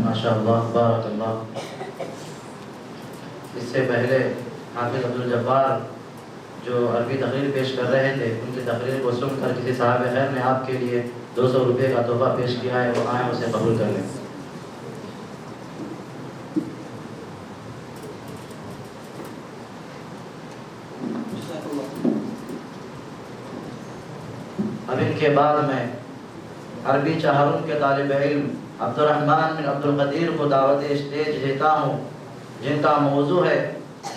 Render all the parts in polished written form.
ماشاءاللہ بارک اللہ۔ اس سے پہلے حافظ عبدالجبار جو عربی تقریر پیش کر رہے تھے، ان کی تقریر کو سن کر کسی صاحب خیر نے آپ کے لیے 200 روپے کا تحفہ پیش کیا ہے، وہ آئیں اسے قبول کر لیں۔ اب ان کے بعد میں عربی چہارم کے طالب علم عبدالرحمن بن عبدالقدیر کو دعوت اسٹیج دیتا ہوں، جن کا موضوع ہے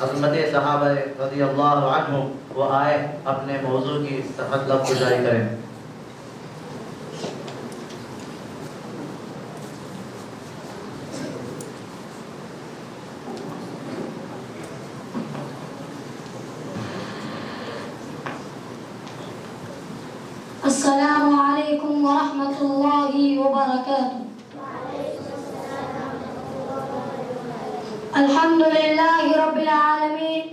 عظمت صحابہ رضی اللہ عنہ۔ وہ آئے اپنے موضوع کی مطلب گزاری کریں۔ السلام علیکم ورحمۃ اللہ وبرکاتہ۔ الحمد للہ رب العالمین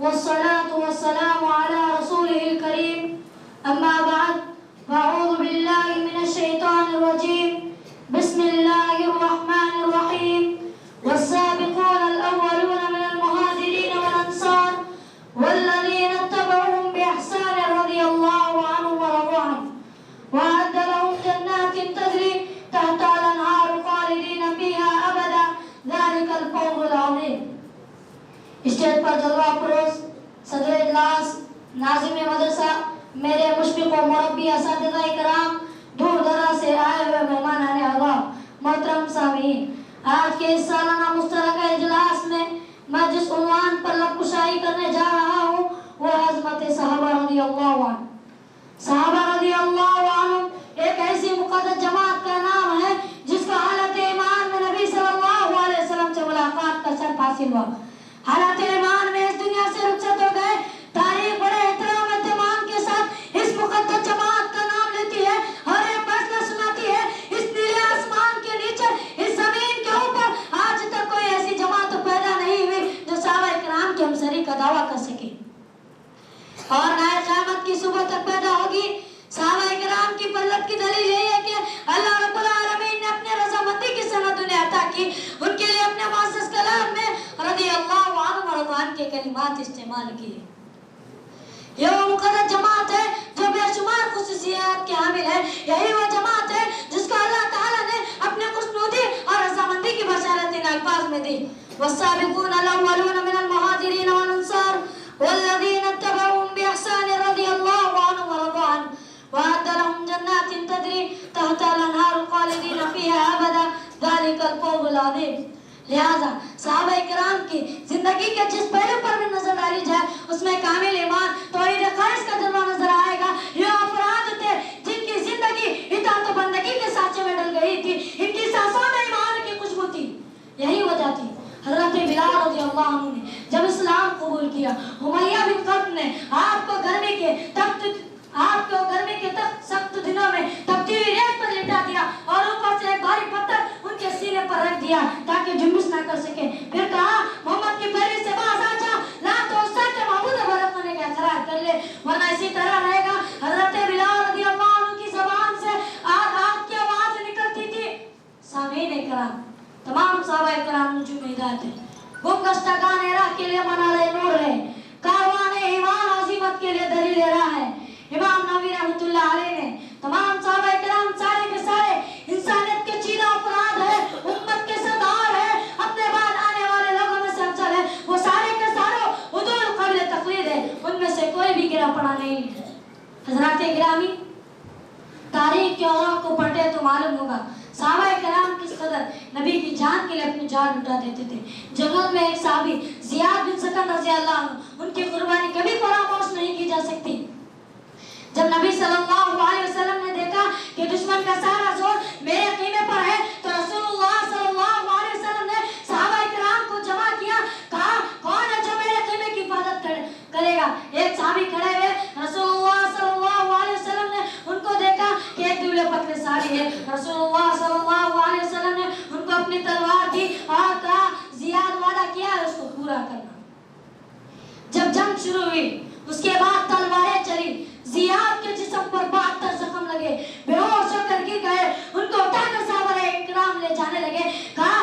والصلاة والسلام على رسوله الكريم، اما بعد، فاعوذ باللہ من الشیطان الرجیم، بسم اللہ الرحمن الرحیم، والسابقون الاولون من المہاجرین والانصار والذین اتبعوهم بإحسان رضی اللہ عنهم ورضوا عنه وأعد لهم جنات تجری تحتها الأنہار خالدین فیہا ابدا ذلک الفوز العظیم۔ اسٹیج پر جلوہ فروز صدر اجلاس، ناظم مدرسہ، میرے مشفق و مربی اساتذہ کرام، دور دراز سے آئے ہوئے مہمانان اعزام، محترم سامعین، آج کے اس سالانہ مشترکہ اجلاس میں جس عنوان پر لب کشائی کرنے جا رہا ہوں وہ عظمت صحابہ رضی اللہ عنہ۔ صحابہ رضی اللہ عنہ ایک ایسی مقدس جماعت کا نام ہے جس کو حالت ایمان میں نبی صلی اللہ علیہ وسلم سے ملاقات کا شرف حاصل ہوا۔ حالت ایمان میں اس دنیا سے رخصت ہو گئے۔ تاریخ بڑے احترام اہتمام کے ساتھ اس مقدس جماعت کا نام لیتی ہے اور ایک فیصلہ سناتی ہے، اس نیلے آسمان کے نیچے، اس زمین کے اوپر آج تک کوئی ایسی جماعت پیدا نہیں ہوئی جو صحابہ اکرام کی ہمسری کا دعویٰ کر سکے اور نہ قیامت کی صبح تک پیدا ہوگی۔ صحابہ اکرام کی فضیلت کی دلیل یہی ہے کہ اللہ رب العالمین نے اپنے رضامندی کی سند انہیں عطا کی، ان کے لیے اپنے معزز کلام میں رضی اللہ عنہ ورضوان کے کلمات استعمال کیے۔ یہ وہ مقدس جماعت ہے جو بے شمار خصوصیات کے حامل ہے۔ یہی وہ جماعت ہے جس کو اللہ تعالیٰ نے اپنے خوشنودی اور رضامندی کی بشارت ان الفاظ میں دی، والسابقون الاولون من المہاجرین والانصار والذین اتبعوهم بإحسان رضی اللہ عنہ ورضوا عنہ وأعد لهم جنات تجری تحتها الأنہار خالدین فیہا ابدا ذلک الفوز العظیم۔ لہذا صحابہ کرام کی زندگی کے جس پہلو پر بھی نظر ڈالی جائے اس میں کامل ایمان، توحید خالص کا جلوہ نظر آئے گا۔ یہ افراد تھے جن کی زندگی اطاعت و بندگی کے سانچے میں ڈل گئی تھی، ان کی سانسوں میں ایمان کی خوشبو تھی۔ یہی وجہ تھی حضرت بلال رضی اللہ عنہ نے جب اسلام قبول کیا، امیہ بن خلف نے آپ کو گرمی کے سخت دنوں میں تپتی ہوئی ریت پر لٹا دیا اور اوپر سے ایک بھاری پتھر ان کے سینے پر رکھ دیا تاکہ جنبش نہ کر سکے۔ پھر کہا، محمد کی فہرست سے باز آ جا، لا تو اس کے معبود برحق ہونے کا اقرار کر لے ورنہ اسی طرح رہے گا۔ حضرت بلال رضی اللہ عنہ کی زبان سے آگ آگ کی آواز نکلتی تھی۔ سامعین کرام، تمام صحابہ کرام نجوم ہدایت ہیں، گمگشتگان راہ کے لیے منارے نور ہے، کاروان ایمان عظیمت کے لیے دلیل راہ ہے۔ امام نووی رحمۃ اللہ علیہ نے تمام صحابہ کرام سارے کے سارے انسانیت کے چیدہ افراد ہے، امت کے سردار ہے، اپنے بعد آنے والے لوگوں میں سے افضل ہے، وہ سارے کے سارے عدول قابل تقلید ہے، ان میں سے کوئی بھی گرا پڑا نہیں ہے۔ حضرات گرامی، تاریخ کے اوراق کو پڑھے تو معلوم ہوگا صحابہ کرام کس قدر نبی کی جان کے لیے اپنی جان لٹا دیتے تھے۔ جنگل میں ایک صحابی زیاد بن سکن رضی اللہ عنہ، ان کی قربانی کبھی فراموش نہیں کی جا سکتی۔ جب نبی صلی اللہ علیہ وسلم نے دیکھا کہ دشمن کا سارا زور میرے خیمے پر ہے تو رسول اللہ صلی اللہ علیہ وسلم نے صحابہ کرام کو جمع کیا، کہا کون ہے جو میرے خیمے کی حفاظت کرے گا؟ ایک صحابی کھڑے ہوئے، رسول اللہ صلی اللہ علیہ وسلم نے ان کو دیکھا کہ ایک دبلے پتلے صحابی ہے، رسول اللہ صلی اللہ علیہ وسلم نے ان کو اپنی تلوار دی اور کہا زیاد وعدہ کیا ہے اس کو پورا کرنا۔ جب جنگ شروع ہوئی اس کے بعد تلواریں چلی، زیاد کے جسم پر 72 زخم لگے، بے ہوش ہو کر گر گئے، ان کو اٹھا کر صحابہ کرام لے جانے لگے، کہا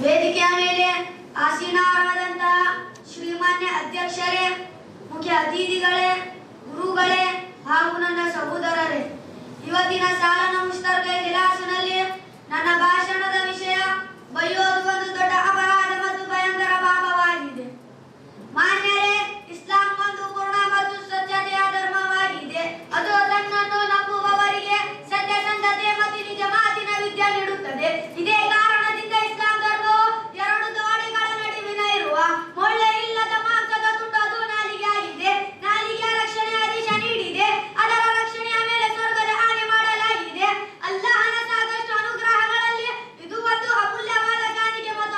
ವೇದಿಕೆಯ ಮೇಲೆ ಆಸೀನರಾದಂತಹ ಶ್ರೀಮಾನ್ಯ ಅಧ್ಯಕ್ಷರೇ, ಮುಖ್ಯ ಅತಿಥಿಗಳೇ, ಗುರುಗಳೇ ಹಾಗೂ ನನ್ನ ಸಹೋದರರೇ, ಇವತ್ತಿನ ಸಾಲನ ಮುಷ್ತರ್ಗ ಇಲಾಸಿನಲ್ಲಿ ನನ್ನ ಭಾಷಣದ ವಿಷಯ ಬೈಯೋದು ಒಂದು ದೊಡ್ಡ ಅಪರಾಧ ಮತ್ತು ಭಯಂಕರ ಪಾಪವಾಗಿದೆ. ಮಾನ್ಯರೇ, ಇಸ್ಲಾಂ ಒಂದು ಪೂರ್ಣ ಮತ್ತು ಸ್ವಚ್ಛತೆಯ ಧರ್ಮವಾಗಿದೆ. ಅದು ತನ್ನನ್ನು ನಂಬುವವರಿಗೆ ಸತ್ಯಸಂಧತೆ ಮತ್ತು ನಿಜ ಮಾತಿನ ವಿದ್ಯೆ ನೀಡುತ್ತದೆ. ಇದೇ ಕಾರಣದಿಂದ ಇಸ್ಲಾಂ ಧರ್ಮವು ಎರಡು ಗೋಡೆಗಳ ನಡುವಿನ ಇರುವ ಮೊಳ್ಳೆ ಇಲ್ಲದ ಮಾಂಸದ ತುಂಡು, ಅದು ನಾಲಿಗೆ ಆಗಿದೆ. ನಾಲಿಗೆಯ ರಕ್ಷಣೆ ಆದೇಶ ನೀಡಿದೆ, ಅದರ ರಕ್ಷಣೆಯ ಮೇಲೆ ಸ್ವರ್ಗದ ಆಣೆ ಮಾಡಲಾಗಿದೆ. ಅಲ್ಲಾಹನ ಸಾಕಷ್ಟು ಅನುಗ್ರಹಗಳಲ್ಲಿ ಇದು ಒಂದು ಅಮೂಲ್ಯವಾದ ಕಾಣಿಕೆ ಮತ್ತು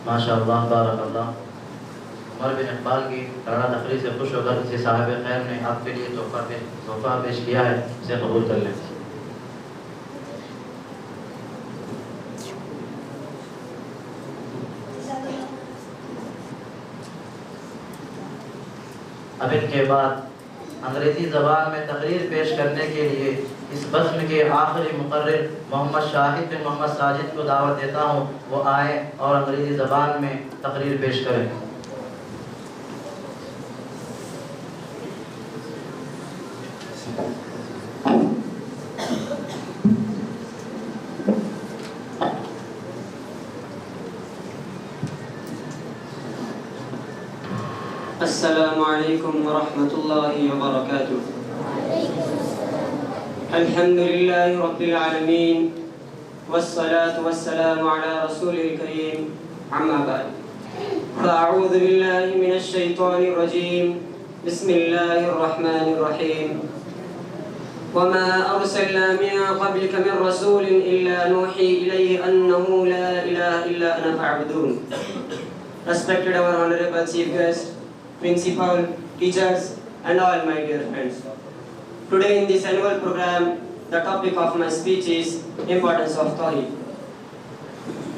ماشاء اللہ بارک اللہ. عمر بن اقبال کی تڑا تقریر سے خوش ہو کر کسی صاحب خیر نے آپ کے لیے تحفہ پیش کیا ہے، اسے قبول کر لیں. اب ان کے بعد انگریزی زبان میں تقریر پیش کرنے کے لیے اس بزم کے آخری مقرر محمد شاہد بن محمد ساجد کو دعوت دیتا ہوں، وہ آئیں اور انگریزی زبان میں تقریر پیش کریں. السلام علیکم ورحمۃ اللہ وبرکاتہ. الحمد للہ رب العالمین والصلاة والسلام علی رسول الکریم، اما بعد فاعوذ باللہ من الشیطان الرجیم، بسم اللہ الرحمن الرحیم. وما ارسلنا من قبلك من رسول الا نوحی الیہ انہ لا الہ الا انا فاعبدون. Respected our honorable chief guest, principal, teachers, and all my dear friends. Today in this annual program, the topic of my speech is importance of Tawheed.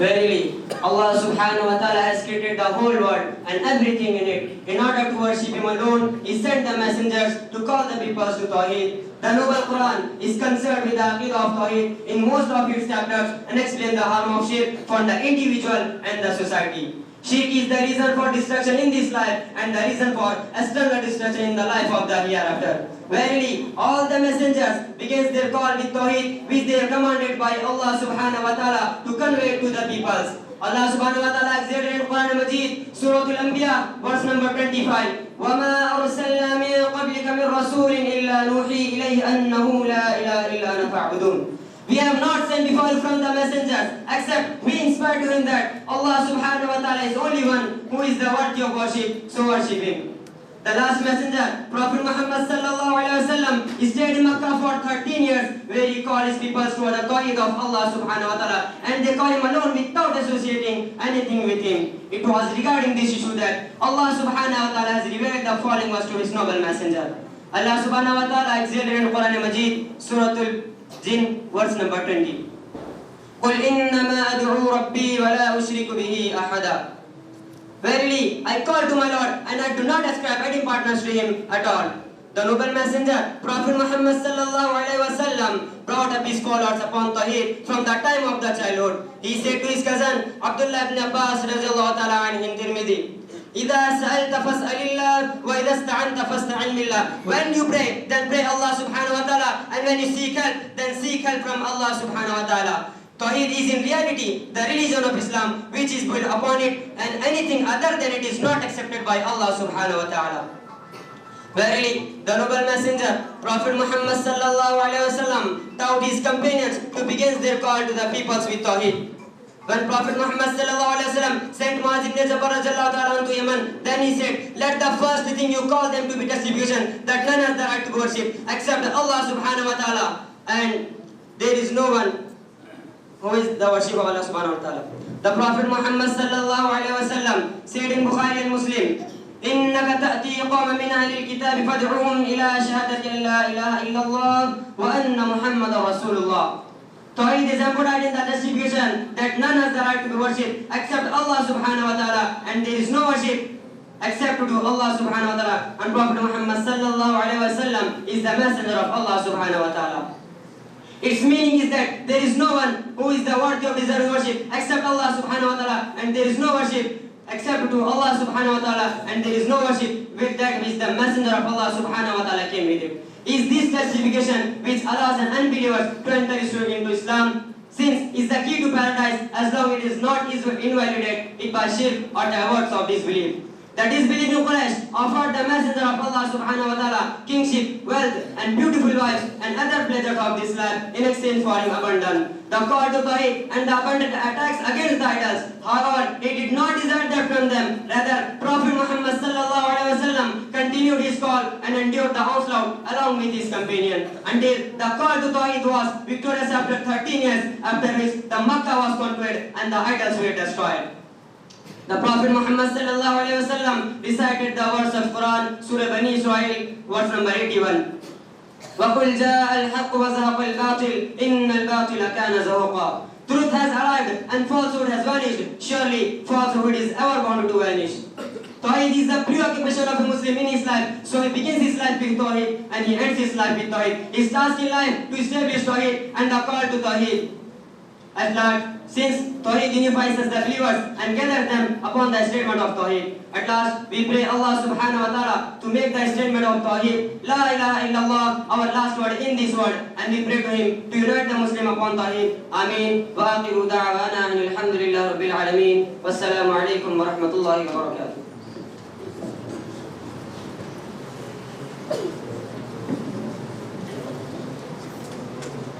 Verily, Allah subhanahu wa ta'ala has created the whole world and everything in it. In order to worship Him alone, He sent the messengers to call the people to Tawheed. The noble Quran is concerned with the Aqidah of Tawheed in most of its chapters and explains the harm of shirk for the individual and the society. Shirk is the reason for destruction in this life and the reason for external destruction in the life of the hereafter. Verily, all the messengers begins their call with Tawheed, which they are commanded by Allah subhanahu wa ta'ala to convey to the peoples. Allah subhanahu wa ta'ala exalted in Quran Majid, Surah Al-Anbiya, verse number 25. وَمَا أَرْسَلْنَا مِن قَبْلِكَ مِن رَّسُولٍ إِلَّا نُوحِي إِلَيْهِ أَنَّهُ لَا إِلَهَ إِلَّا أَنَا فَاعْبُدُونِ. We have not sent before from the messengers, except we inspired to him that Allah subhanahu wa ta'ala is only one who is the worthy of worship, so worship him. The last messenger, Prophet Muhammad sallallahu alaihi wasallam, stayed in Makkah for 13 years, where he called his people to the tawheed of Allah subhanahu wa ta'ala, and they call him alone without associating anything with him. It was regarding this issue that Allah subhanahu wa ta'ala has revealed the following verse to his noble messenger. Allah subhanahu wa ta'ala exalted in Quran Majid, Surah Al-Jinn, verse number 20. قُلْ إِنَّمَا أَدْعُو رَبِّي وَلَا أُشْرِكُ بِهِ أَحَدًا. Verily, I call to my Lord and I do not ascribe any partners to him at all. The noble messenger, Prophet Muhammad sallallahu alaihi wasallam, brought up his followers upon Tawheed from the time of the childhood. He said to his cousin Abdullah ibn Abbas radiyallahu ta'ala anhu in Tirmidhi, إِذَا سَأَلْتَ فَاسْأَلِ اللَّهَ وَإِذَا اسْتَعَنْتَ فَاسْتَعِنْ بِاللَّهِ. When you pray, then pray Allah subhanahu wa ta'ala, and when you seek help, then seek help from Allah subhanahu wa ta'ala. Tawheed is in reality the religion of Islam, which is built upon it, and anything other than it is not accepted by Allah subhanahu wa ta'ala. Verily, the noble messenger, Prophet Muhammad sallallahu alaihi wasallam, taught his companions to begin their call to the peoples with Tawheed. When Prophet Muhammad sallallahu alaihi wasallam sent Muaz ibn Jabal radhiyallahu ta'ala to Yemen, then he said, let the first thing you call them to be distribution, that none has the right to worship except Allah subhanahu wa ta'ala, and there is no one who is the worship of Allah subhanahu wa ta'ala. The Prophet Muhammad sallallahu alaihi wasallam said in Bukhari and Muslim, إِنَّكَ تَأْتِي قَوْمًا مِنْ أَهْلِ الْكِتَابِ فَادْعُوهُمْ إِلَى شَهَادَةِ أَن لَا إِلَهَ إِلَّا اللَّهُ وَأَنَّ مُحَمَّدًا رَسُولُ اللَّهِ. Tawheed is embodied in the distribution that none has the right to be worshipped except Allah subhanahu wa ta'ala, and there is no worship except to Allah subhanahu wa ta'ala, and Prophet Muhammad sallallahu alaihi wasallam is the messenger of Allah subhanahu wa ta'ala. Its meaning is that there is no one who is the worthy of deserving worship except Allah subhanahu wa ta'ala, and there is no worship except to Allah subhanahu wa ta'ala, and there is no worship with that which the messenger of Allah subhanahu wa ta'ala came with it. Is this justification which allows an unbeliever to enter into Islam, since is the key to paradise as long it is not invalidate it by shirk or the words of disbelief. The disbelieving Quraysh offered the Messenger of Allah subhanahu wa ta'ala kingship, wealth, and beautiful wives and other pleasures of this life in exchange for him abandoned. The call to Tawheed and the abundant attacks against the idols. However, he did not desert that from them. Rather, Prophet Muhammad sallallahu alaihi wasallam continued his call and endured the onslaught along with his companion until the call to Tawheed was victorious after 13 years, after which the Makkah was conquered and the idols were destroyed. The Prophet Muhammad sallallahu alaihi wasallam recited the words of Quran, Surah Bani Israel, verse number 81. وَقُلْ جَاءَ الْحَقُّ وَزَهَقَ الْبَاطِلُ إِنَّ الْبَاطِلَ كَانَ زَهُوقًا. Truth has arrived and falsehood has vanished. Surely falsehood is ever bound to vanish. Tawheed is the preoccupation of a Muslim in his life. So he begins his life with Tawheed and he ends his life with Tawheed. His task in life to establish Tawheed and the call to Tawheed. At last, since Tawheed unifies us the believers and gathers them upon the statement of Tawheed. At last, we pray Allah subhanahu wa ta'ala to make the statement of Tawheed, La ilaha illallah, our last word in this word, and we pray to Him to unite the Muslim upon Tawheed. Ameen. Wa akhiru da'wana alhamdulillahi rabbil alameen. Wassalamu alaikum wa rahmatullahi wa barakatuh.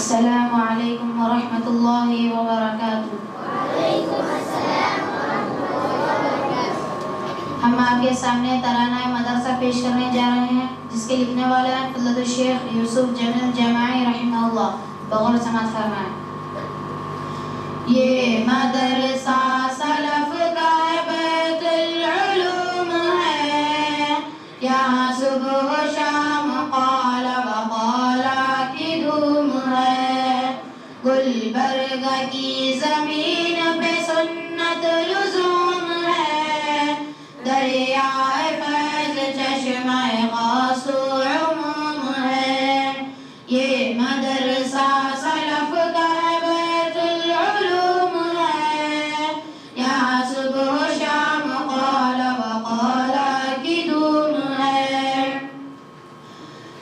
السلام عليكم ورحمة الله وبركاته. ہم آپ کے سامنے ترانہ مدرسہ پیش کرنے جا رہے ہیں جس کے لکھنے والے ہیں فضلت الشیخ یوسف جمیل جماعی رحمہ اللہ. بغور سماعت فرمائیں. یہ مدرسہ سلف کا بیت العلوم ہے، یہاں صبح و شام قال وقال کی دھوم ہے. گلبرگ کی زمین پہ سنت لزوم ہے، دریائے فیض چشمہ غاص عموم ہے. یہ مدرسہ سلف کا بیت العلوم ہے، یہاں صبح و شام قال وقال کی دھوم ہے.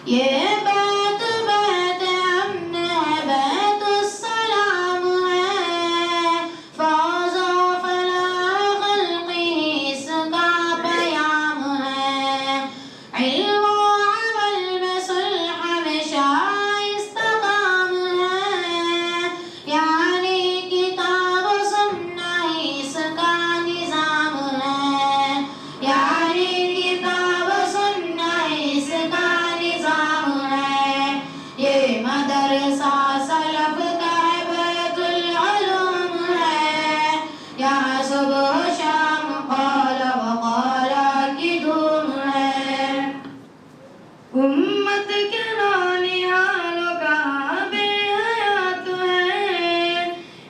یہ بیت بیت امن ہے، بیت السلام ہے، فوز و فلاح خلقی اس کا پیام ہے. علم و عمل میں صلح ہمیشہ استقام ہے، یعنی کتاب و سنہ اس کا نظام ہے، یعنی کتاب و سنہ اس کا نظام ہے. یہ مدرسہ سلف کا بیت العلوم ہے، یہاں صبح و شام قال وقال کی دھوم ہے. امت کے نونہالوں کا بے حیات ہے،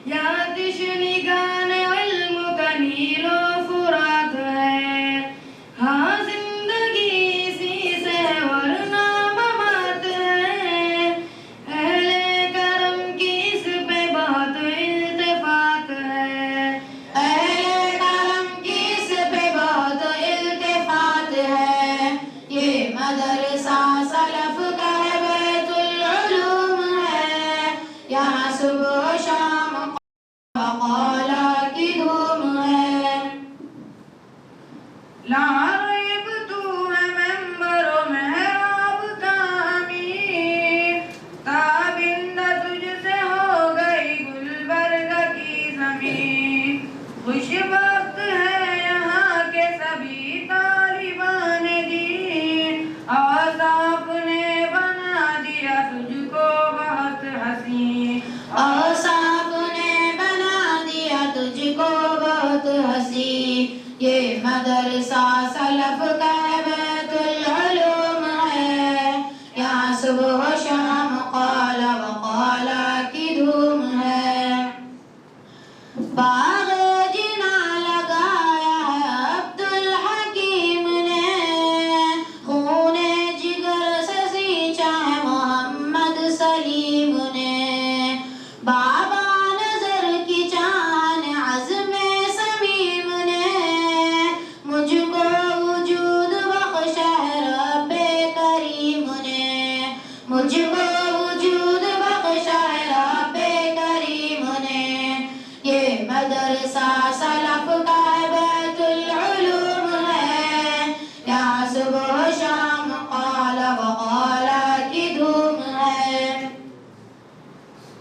یا تشنگان علم کا نیل و فرات ہے. ہاں زندگی اسی سے ورنہ ممات ہے، اہل کرم کی اس پہ بہت التفات ہے، اہل کرم کی اس پہ بہت التفات ہے. یہ مدرسہ سلف کا بیت العلوم ہے، یہاں صبح و شام وقال کی دھوم ہے. لا ریب تو ہے ممبر و محراب کا امیر، تابندہ تجھ سے ہو گئی گلبرگ کی زمین. خوش وقت ہے سلف کا بیت العلوم ہے، یہاں صبح و شام قال وقال کی دھوم ہے۔ باغ جنا لگایا ہے عبد الحکیم نے، خون جگر سے سینچا ہے محمد سلیم نے، بابا نظر کی چاہن عزم سمیم نے، مجھ کو وجود بخشا ہے رب کریم نے، مجھ کو وجود بخشا ہے رب کریم نے۔ یہ مدرسہ سلف کا بیت العلوم ہے، یہاں صبح و شام قال وقال کی دھوم ہے۔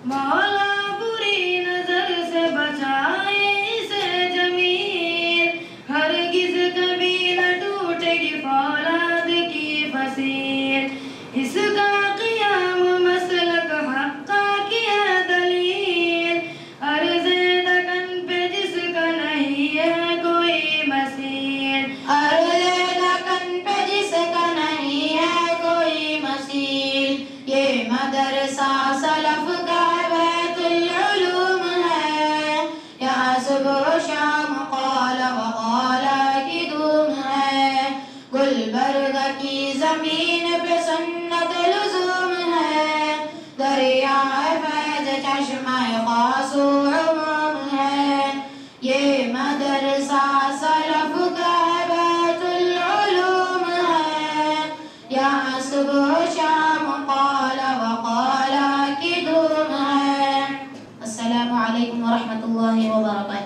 مولا بری نظر سے بچائے اسے جمیل، ہرگز کبھی نہ ٹوٹے گی فولاد کی فصیل، اس کا قیام مسلک حق کی ہے دلیل، عرض دکن پہ جس کا نہیں ہے کوئی مثیل، عرض دکن پہ جس کا نہیں ہے کوئی مثیل۔ یہ مدرسہ سلف کا بیت العلوم ہے، یہاں صبح و شام قال وقال کی دھوم ہے، گلبرگ کی زمین پہ سنت لزوم ہے، دریائے فیض چشمہ خاص و عموم ہے۔ یہ مدرسہ سلف کا بیت العلوم ہے، یہاں صبح و شام قال وقال کی دھوم ہے۔ السلام علیکم ورحمۃ اللہ وبرکاتہ۔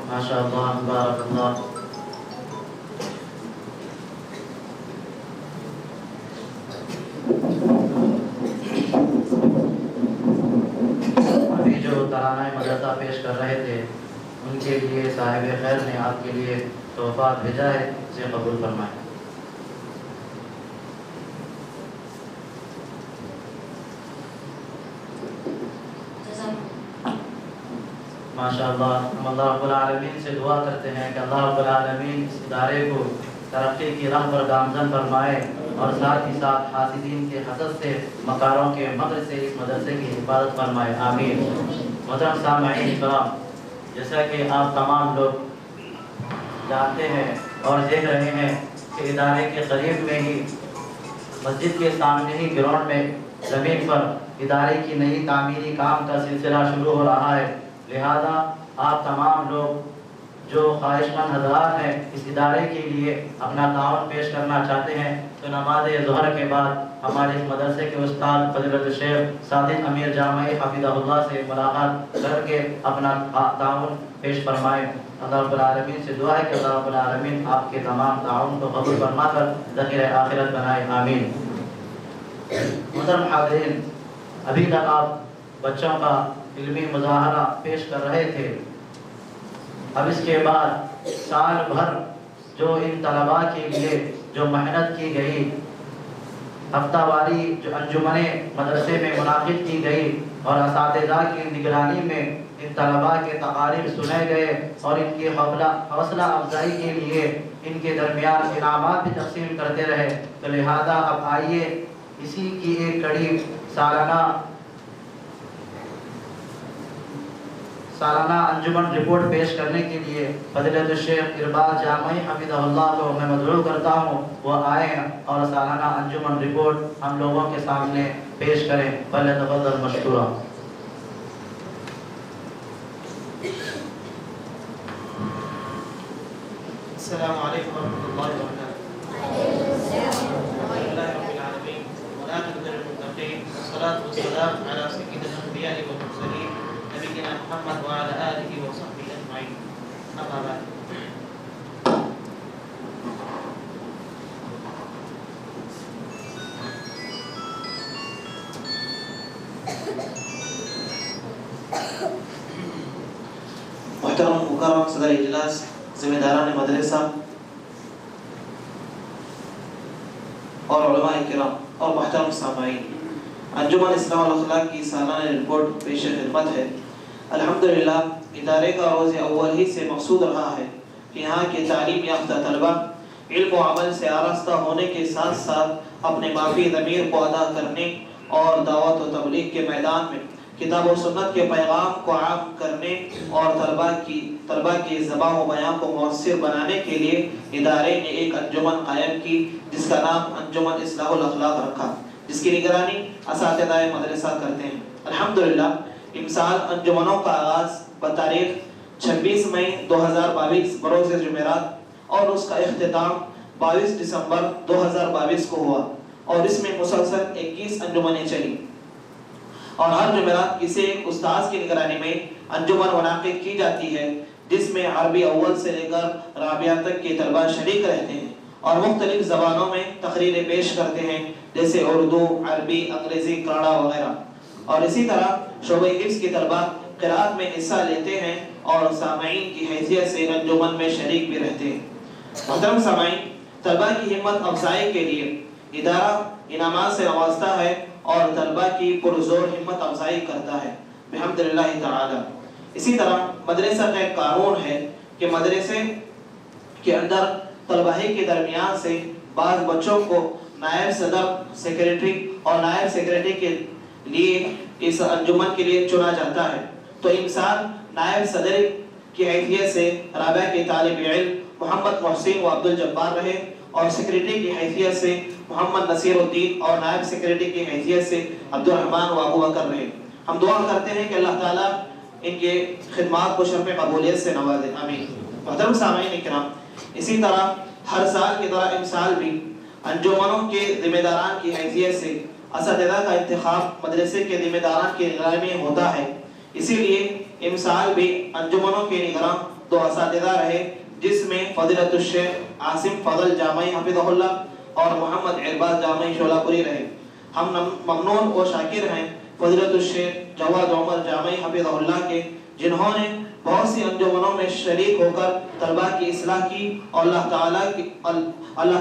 ماشاء اللہ بارک اللہ۔ ابھی جو ترانہ مدرسہ پیش کر رہے تھے ان کے لیے صاحب خیر نے آپ کے لیے تحفہ بھیجا ہے، اسے قبول فرمائیں۔ ماشاء اللہ، ہم اللہ رب العالمین سے دعا کرتے ہیں کہ اللہ رب العالمین اس ادارے کو ترقی کی راہ پر گامزن فرمائے، اور ساتھ ہی ساتھ حاسدین کے حسد سے، مکاروں کے مکر سے اس مدرسے کی حفاظت فرمائے، آمین۔ محترم سامعین کرام، جیسا کہ آپ تمام لوگ جانتے ہیں اور دیکھ رہے ہیں کہ ادارے کے قریب میں ہی مسجد کے سامنے ہی گراؤنڈ میں زمین پر ادارے کی نئی تعمیری کام کا سلسلہ شروع ہو رہا ہے، لہذا آپ تمام لوگ جو خواہش مند حضرات ہیں اس ادارے کے لیے اپنا تعاون پیش کرنا چاہتے ہیں تو نماز ظہر کے بعد ہمارے اس مدرسے کے استاد فضیلت الشیخ صادق امیر جامعہ حفظہ اللہ سے ملاقات کر کے اپنا تعاون پیش فرمائیں۔ اللہ رب العالمین سے دعا ہے کہ اللہ رب العالمین آپ کے تمام تعاون کو قبول فرما کر ذخیرہ آخرت بنائے، آمین۔ محترم حاضرین، ابھی تک آپ بچوں کا علمی مظاہرہ پیش کر رہے تھے، اب اس کے بعد سال بھر جو ان طلباء کے لیے جو محنت کی گئی، ہفتہ واری جو انجمنیں مدرسے میں منعقد کی گئی اور اساتذہ کی نگرانی میں ان طلباء کے تقاریر سنے گئے اور ان کی حوصلہ افزائی کے لیے ان کے درمیان انعامات بھی تقسیم کرتے رہے، تو لہذا اب آئیے اسی کی ایک کڑی سالانہ انجمن رپورٹ پیش کرنے کے لیے فضیلت الشیخ ارباز جامعی حفظہ اللہ کو میں مدعو کرتا ہوں، وہ آئیں اور سالانہ انجمن رپورٹ ہم لوگوں کے سامنے پیش کریں، فلیتفضل مشکورا۔ السلام علیکم ورحمۃ اللہ وبرکاتہ۔ الحمدللہ رب العالمین والعاقبۃ للمتقین والصلاۃ والسلام علی سید الانبیاء والمرسلین نبینا محمد وعلی آلہ وصحبہ اجمعین، اما بعد۔ محترم محترم صدر اجلاس، ذمہ داران مدرسہ اور علماء کرام اور محترم سامعین، انجمن اصلاح الاخلاق کی سالانہ رپورٹ پیش خدمت ہے۔ الحمدللہ ادارے کا روز اول ہی سے مقصود رہا ہے کہ یہاں کے تعلیم یافتہ طلبہ علم و عمل سے آراستہ ہونے کے ساتھ ساتھ اپنے معافی ضمیر کو ادا کرنے اور دعوت و تبلیغ کے میدان میں کتاب و سنت کے پیغام کو عام کرنے اور طلبہ کی زبان و بیان کو مؤثر بنانے کے لیے ادارے نے ایک انجمن قائم کی جس کا نام انجمن اصلاح الاخلاق رکھا، جس کی نگرانی اساتذہ مدرسہ کرتے ہیں۔ الحمدللہ امسال انجمنوں کا آغاز بتاریخ 26 مئی 2022 بروز جمعرات اور اس کا اختتام 22 دسمبر 2022 کو ہوا، اور اس میں مسلسل 21 انجمنیں چلی، اور ہر جمعرات کسی ایک استاذ کی نگرانی میں انجمن منعقد کی جاتی ہے جس میں عربی اول سے لے کر رابعہ تک کے طلبہ شریک رہتے ہیں اور مختلف زبانوں میں تقریریں پیش کرتے ہیں جیسے اردو، عربی، انگریزی، کنڑا وغیرہ، اور اسی طرح شعبہ حفظ کے طلبہ قرات میں حصہ لیتے ہیں اور سامعین کی حیثیت سے انجمن میں شریک بھی رہتے ہیں۔ محترم سامعین، طلبہ کی ہمت افزائی کے لیے ادارہ انعامات سے نوازتا ہے اور طلبہ کی پرزور ہمت افزائی کرتا ہے بحمدللہ تعالی۔ اسی طرح مدرسہ کا ایک قانون ہے کہ مدرسے کے اندر طلبہ کے درمیان سے بعض بچوں کو نائب صدر، سیکریٹری اور نائب سیکریٹری کے لیے اس انجمن کے لیے چنا جاتا ہے، تو امسال نائب صدر کی حیثیت سے رابعہ کے طالب علم محمد محسن و عبد الجبار رہے، اور سیکریٹری کی حیثیت سے محمد نصیر الدین اور نائب سیکریٹری کی حیثیت سے عبد الرحمن و ابو بکر رہے۔ ہم دعا کرتے ہیں کہ اللہ تعالیٰ ان کے خدمات کو شرف قبولیت سے نوازے، آمین۔ محترم سامعین اکرام، اسی طرح ہر سال کی طرح امسال بھی انجمنوں کے ذمہ داران کی حیثیت سے اساتذہ کا انتخاب مدرسے کے ذمہ داران کی نگرانی میں ہوتا ہے، اسی لیے امسال بھی انجمنوں کے نگراں 2 اساتذہ رہے جس میں فضیلت الشیخ عاصم فضل جامعی حفظہ اللہ اور محمد عرباز جامعی شولہ پوری رہے۔ ہم ممنون و شاکر ہیں فضیلت الشیخ جواد عمر جامعی حفظہ اللہ کے، جنہوں نے بہت سی انجمنوں میں شریک ہو کر طلبہ کی اصلاح کی، اور اللہ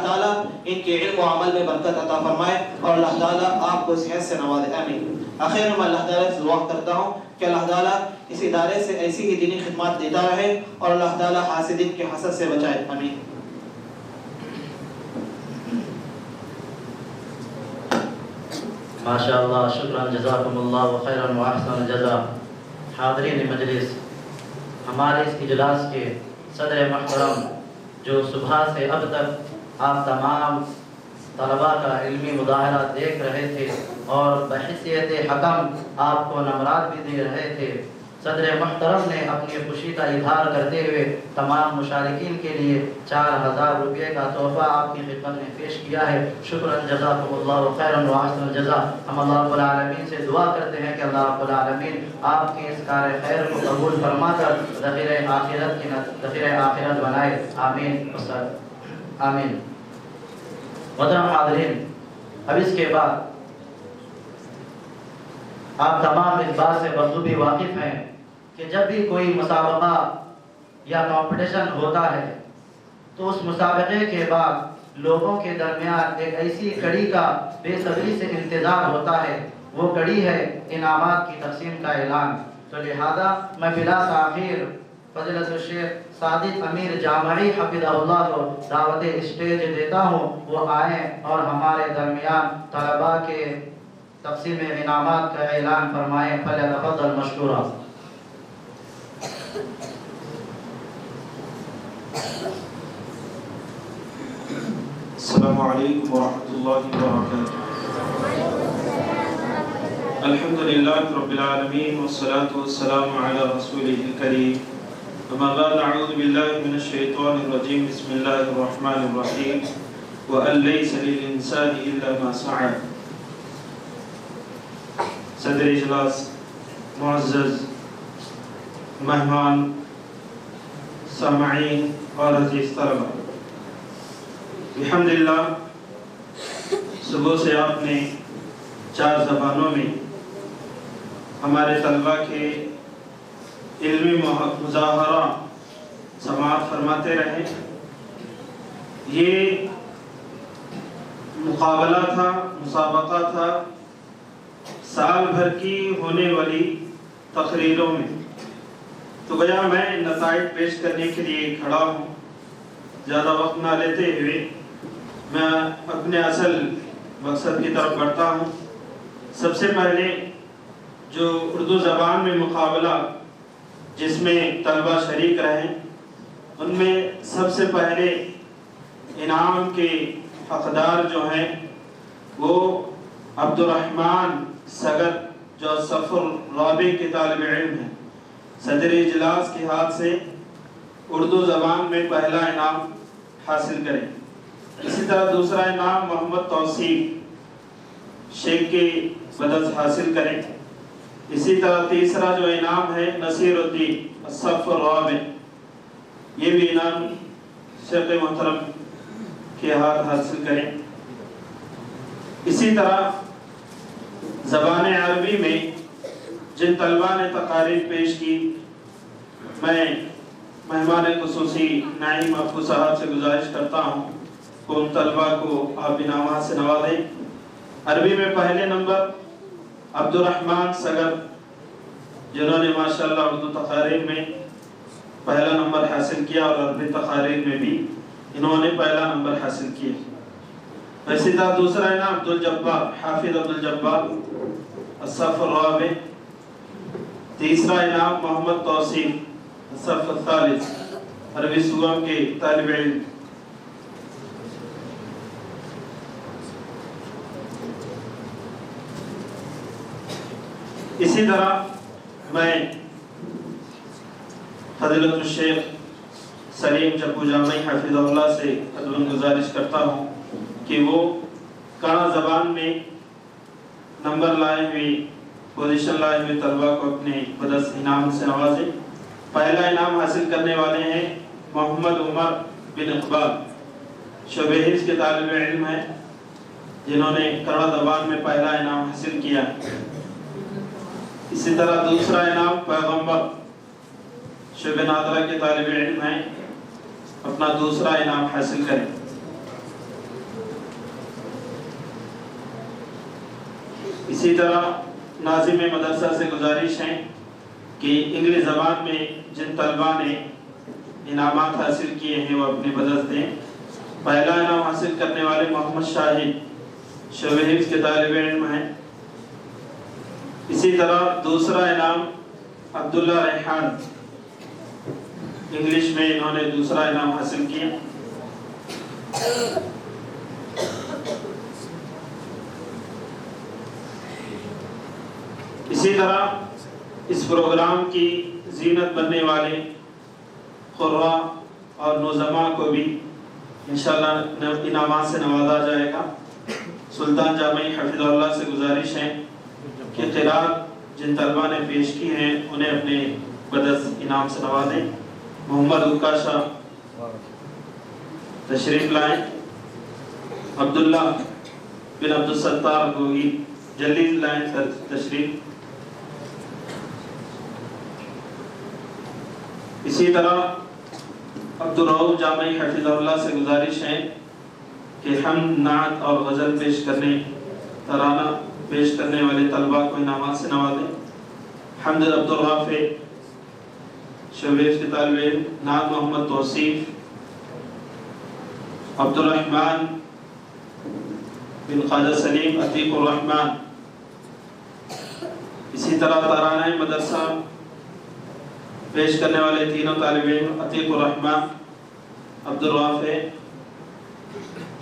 تعالیٰ ان کے علم و عمل میں برکت عطا فرمائے اور اللہ تعالیٰ آپ کو صحت سے نوازے، آمین۔ آخر میں اللہ تعالیٰ سے دعا کرتا ہوں کہ اللہ تعالیٰ اس ادارے سے ایسی ہی دینی خدمات دیتا رہے اور اللہ تعالیٰ حاسدین کے حسد سے بچائے، آمین۔ ماشاءاللہ، شکرا، جزاکم اللہ خیرا و احسن الجزا۔ حاضرین مجلس، ہمارے اس اجلاس کے صدر محترم جو صبح سے اب تک آپ تمام طلباء کا علمی مظاہرہ دیکھ رہے تھے اور بحیثیت حکم آپ کو نمرات بھی دے رہے تھے، صدر محترم نے اپنی خوشی کا اظہار کرتے ہوئے تمام مشارکین کے لیے 4000 روپے کا تحفہ آپ کی خدمت میں پیش کیا ہے۔ شکراً، جزاکم اللہ خیرا و احسن الجزا۔ ہم اللہ رب العالمین سے دعا کرتے ہیں کہ اللہ رب العالمین آپ کے اس کار خیر کو قبول فرما کر ذخیرہ آخرت بنائے، آمین آمین۔ محترم حاضرین، اب اس کے بعد آپ تمام اس بات سے بخوبی واقف ہیں کہ جب بھی کوئی مسابقہ یا کمپٹیشن ہوتا ہے تو اس مسابقے کے بعد لوگوں کے درمیان ایک ایسی کڑی کا بے صبری سے انتظار ہوتا ہے، وہ کڑی ہے انعامات کی تقسیم کا اعلان۔ تو لہذا میں بلا تاخیر فضیلت الشیخ صادق امیر جامعی حفظہ اللہ کو دعوت اسٹیج دیتا ہوں، وہ آئیں اور ہمارے درمیان طلباء کے تقسیم انعامات کا اعلان فرمائیں، فلیتفضل مشکورا۔ السلام علیکم ورحمۃ اللہ وبرکاتہ۔ الحمد للہ رب العالمین والصلاة والسلام علی رسولہ الکریم، اما بعد، اعوذ باللہ من الشیطان الرجیم، بسم اللہ الرحمن الرحیم، وَأَن لَيْسَ لِلْإِنسَانِ إِلَّا مَا سَعَى۔ صدر اجلاس، معزز مہمان، سامعین اور عزیز طلبہ، الحمدللہ صبح سے آپ نے 4 زبانوں میں ہمارے طلبہ کے علمی مظاہرہ سماعت فرماتے رہیں۔ یہ مقابلہ تھا، مسابقہ تھا سال بھر کی ہونے والی تقریروں میں، تو گویا میں نتائج پیش کرنے کے لیے کھڑا ہوں۔ زیادہ وقت نہ لیتے ہوئے میں اپنے اصل مقصد کی طرف بڑھتا ہوں۔ سب سے پہلے جو اردو زبان میں مقابلہ جس میں طلبہ شریک رہیں، ان میں سب سے پہلے انعام کے حقدار جو ہیں وہ عبد الرحمن صگر جو صف الرابع کے طالب علم ہیں، صدر اجلاس کے ہاتھ سے اردو زبان میں پہلا انعام حاصل کریں۔ اسی طرح دوسرا انعام محمد توصیف شیخ کے بدل حاصل کریں۔ اسی طرح تیسرا جو انعام ہے نصیر الدین الصف الرابع، یہ بھی انعام شیخ محترم کے ہاتھ حاصل کریں۔ اسی طرح زبان عربی میں جن طلبہ نے تقاریر پیش کی، میں مہمان خصوصی نعیم ابو صاحب سے گزارش کرتا ہوں کہ ان طلبہ کو آپ انعامات سے نوازیں۔ عربی میں پہلے نمبر عبد الرحمن صگر، جنہوں نے ماشاءاللہ اردو تقاریر میں پہلا نمبر حاصل کیا اور عربی تقاریر میں بھی انہوں نے پہلا نمبر حاصل کیا۔ اسی طرح دوسرا انعام عبد الجبار حافظ عبد الجبار الصف الرابع۔ تیسرا انعام محمد توصیف الصف الثالث عربی سورم کے طالب علم۔ اسی طرح میں فضیلت الشیخ سلیم چپو جامعی حفظ اللہ سے عدل گزارش کرتا ہوں کہ وہ کڑا زبان میں نمبر لائے ہوئے پوزیشن لائے ہوئے طلبہ کو اپنے بدس انعام سے نوازیں۔ پہلا انعام حاصل کرنے والے ہیں محمد عمر بن اقبال، شعبہ حفظ کے طالب علم ہیں، جنہوں نے کڑا زبان میں پہلا انعام حاصل کیا۔ اسی طرح دوسرا انعام پیغمبر شعبہ نادرہ کے طالب علم ہیں، اپنا دوسرا انعام حاصل کریں۔ اسی طرح ناظم مدرسہ سے گزارش ہے کہ انگلش زبان میں جن طلبہ نے انعامات حاصل کیے ہیں وہ اپنے بدس دیں۔ پہلا انعام حاصل کرنے والے محمد شاہد شعبہ حفظ کے طالب علم ہیں۔ اسی طرح دوسرا انعام عبداللہ ریحان، انگلش میں انہوں نے دوسرا انعام حاصل کیا۔ اسی طرح اس پروگرام کی زینت بننے والے قراء اور نظماء کو بھی انشاءاللہ انعامات سے نوازا جائے گا۔ سلطان جامعی حفظ اللہ سے گزارش ہے کہ قراءت جن طلبہ نے پیش کی ہیں انہیں اپنے بدس انعام سے نوازیں۔ محمد عکاشہ تشریف لائیں۔ عبداللہ بن عبدالستار گوگی جلدی لائیں تشریف۔ اسی طرح عبدالرؤف جامعی حفظ اللہ سے گزارش ہے کہ حمد، نعت اور غزل پیش کرنے، ترانہ پیش کرنے والے طلبہ کو انعامات سے نوازیں۔ حمد عبدالرافع شعبہ کے طالب علم، نعت محمد توصیف، عبد الرحمن بن خواجہ سلیم عتیق الرحمن۔ اسی طرح ترانہ مدرسہ پیش کرنے والے تینوں طالب علم عتیق الرحمن، عبد الرافع،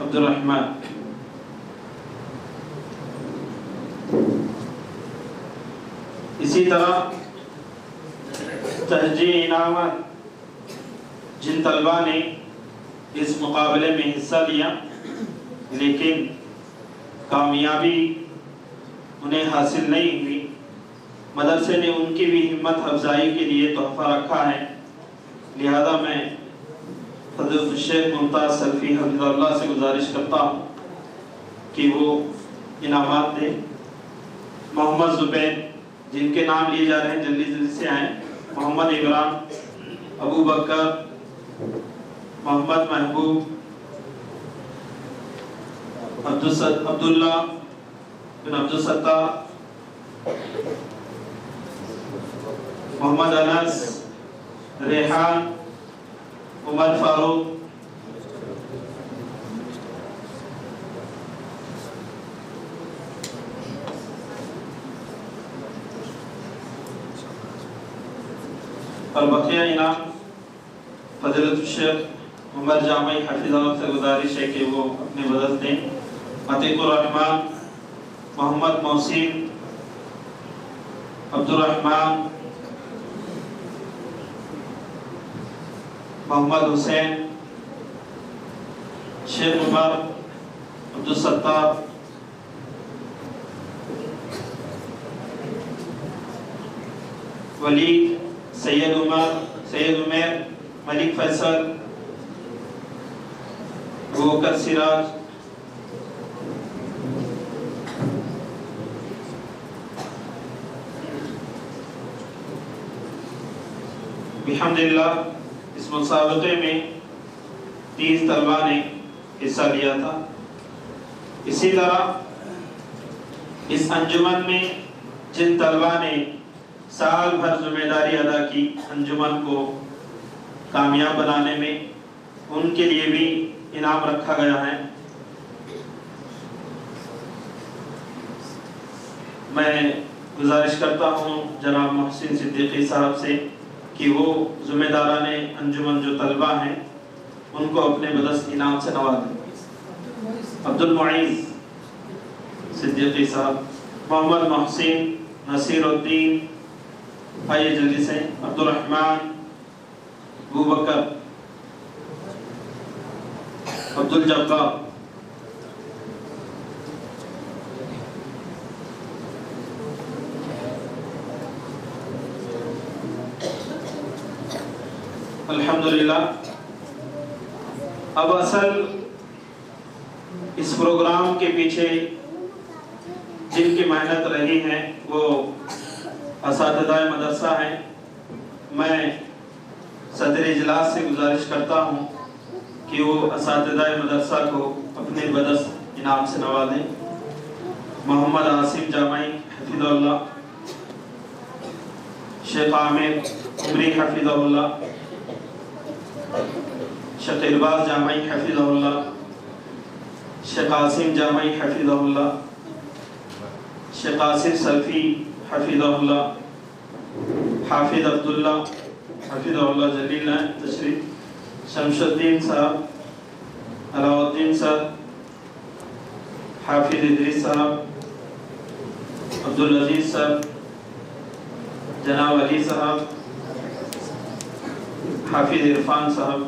عبد الرحمن۔ اسی طرح تہجی انعامات جن طلبہ نے اس مقابلے میں حصہ لیا لیکن کامیابی انہیں حاصل نہیں ہوئی، مدرسے نے ان کی بھی ہمت افزائی کے لیے تحفہ رکھا ہے، لہذا میں حضرت الشیخ ممتاز سلفی حفظ اللہ سے گزارش کرتا ہوں کہ وہ انعامات دیں۔ محمد زبیر جن کے نام لیے جا رہے ہیں جلدی جلدی سے آئیں۔ محمد عمران، ابو بکر، محمد محبوب عبداللہ بن عبدالستار، محمد انس، ریحان، عمر فاروق، اور بقیہ انعام فضیلت الشیخ عمر جامعی حفظہ اللہ سے گزارش ہے کہ وہ اپنے بدل دیں۔ عتیق الرحمن، محمد محسن، عبد الرحمن، محمد حسین، شیخ عمر، عبدالستار، ولید، سید عمر، ملک فیصل، ابوبکر سراج، الحمدللہ اس مسابقے میں 30 طلبہ نے حصہ لیا تھا۔ اسی طرح اس انجمن میں جن طلبہ نے سال بھر ذمہ داری ادا کی انجمن کو کامیاب بنانے میں، ان کے لیے بھی انعام رکھا گیا ہے۔ میں گزارش کرتا ہوں جناب محسن صدیقی صاحب سے کہ وہ ذمہ داران انجمن جو طلبہ ہیں ان کو اپنے بدست انعام سے نوازیں۔ عبد المعیز صدیقی صاحب، محمد محسن، نصیر الدین، آئیے جلدی سے، عبد الرحمن، ابوبکر، عبد الجبار، الحمدللہ۔ اب اصل اس پروگرام کے پیچھے جن کی محنت رہی ہے وہ اساتذہ مدرسہ ہیں۔ میں صدر اجلاس سے گزارش کرتا ہوں کہ وہ اساتذہ مدرسہ کو اپنے بدست انعام سے نوازیں۔ محمد عاصم جامعی حفظہ اللہ، شیخ عامر عمری حفظہ اللہ، شیخ الباز جامعی حفظہ اللہ، شیخ عاصم جامعی حفظہ اللہ، شیخ آصف سلفی حفظہ اللہ، حافظ عبداللہ حفظہ اللہ جلیل تشریف، شمس الدین صاحب، علاء الدین صاحب، حافظ ادریس صاحب، عبدالعزیز صاحب، جناب علی صاحب، حافظ عرفان صاحب،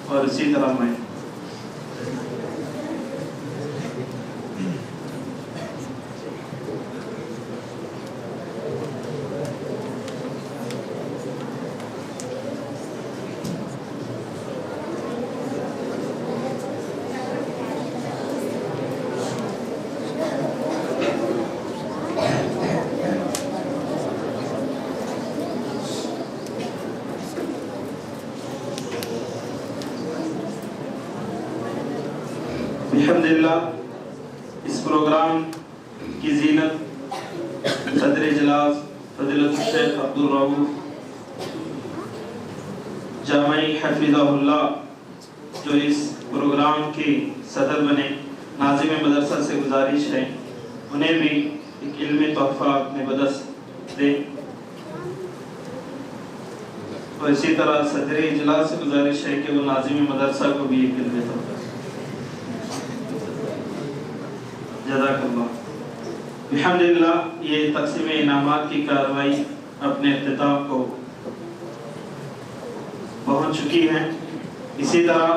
اور اسی طرح میں الحمدللہ اس پروگرام کی زینت صدر اجلاس فضیلت الشیخ عبدالرؤوف جامعی حفظہ اللہ جو اس پروگرام کی صدر بنے، ناظم مدرسہ سے گزارش ہے انہیں بھی ایک علمی تحفہ اپنے بدست دیں، اور اسی طرح صدر اجلاس سے گزارش ہے کہ وہ ناظم مدرسہ کو بھی ایک علمی تحفہ۔ جزاک اللہ۔ الحمدللہ یہ تقسیم انعامات کی کارروائی اپنے اختتام کو پہنچ چکی ہے۔ اسی طرح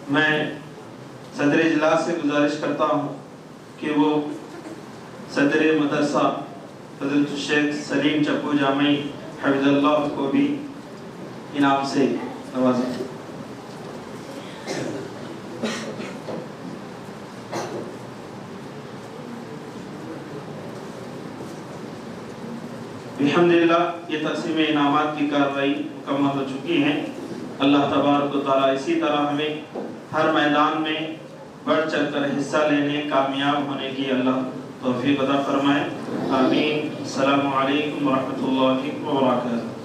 میں صدر اجلاس سے گزارش کرتا ہوں کہ وہ صدر مدرسہ فضیلت الشیخ سلیم چپو جامعی حفظ اللہ کو بھی انعام سے نوازیں۔ الحمدللہ یہ تقسیم انعامات کی کارروائی مکمل ہو چکی ہیں۔ اللہ تبارک و تعالیٰ اسی طرح ہمیں ہر میدان میں بڑھ چڑھ کر حصہ لینے، کامیاب ہونے کی اللہ توفیق عطا فرمائے، آمین۔ السلام علیکم ورحمۃ اللہ وبرکاتہ۔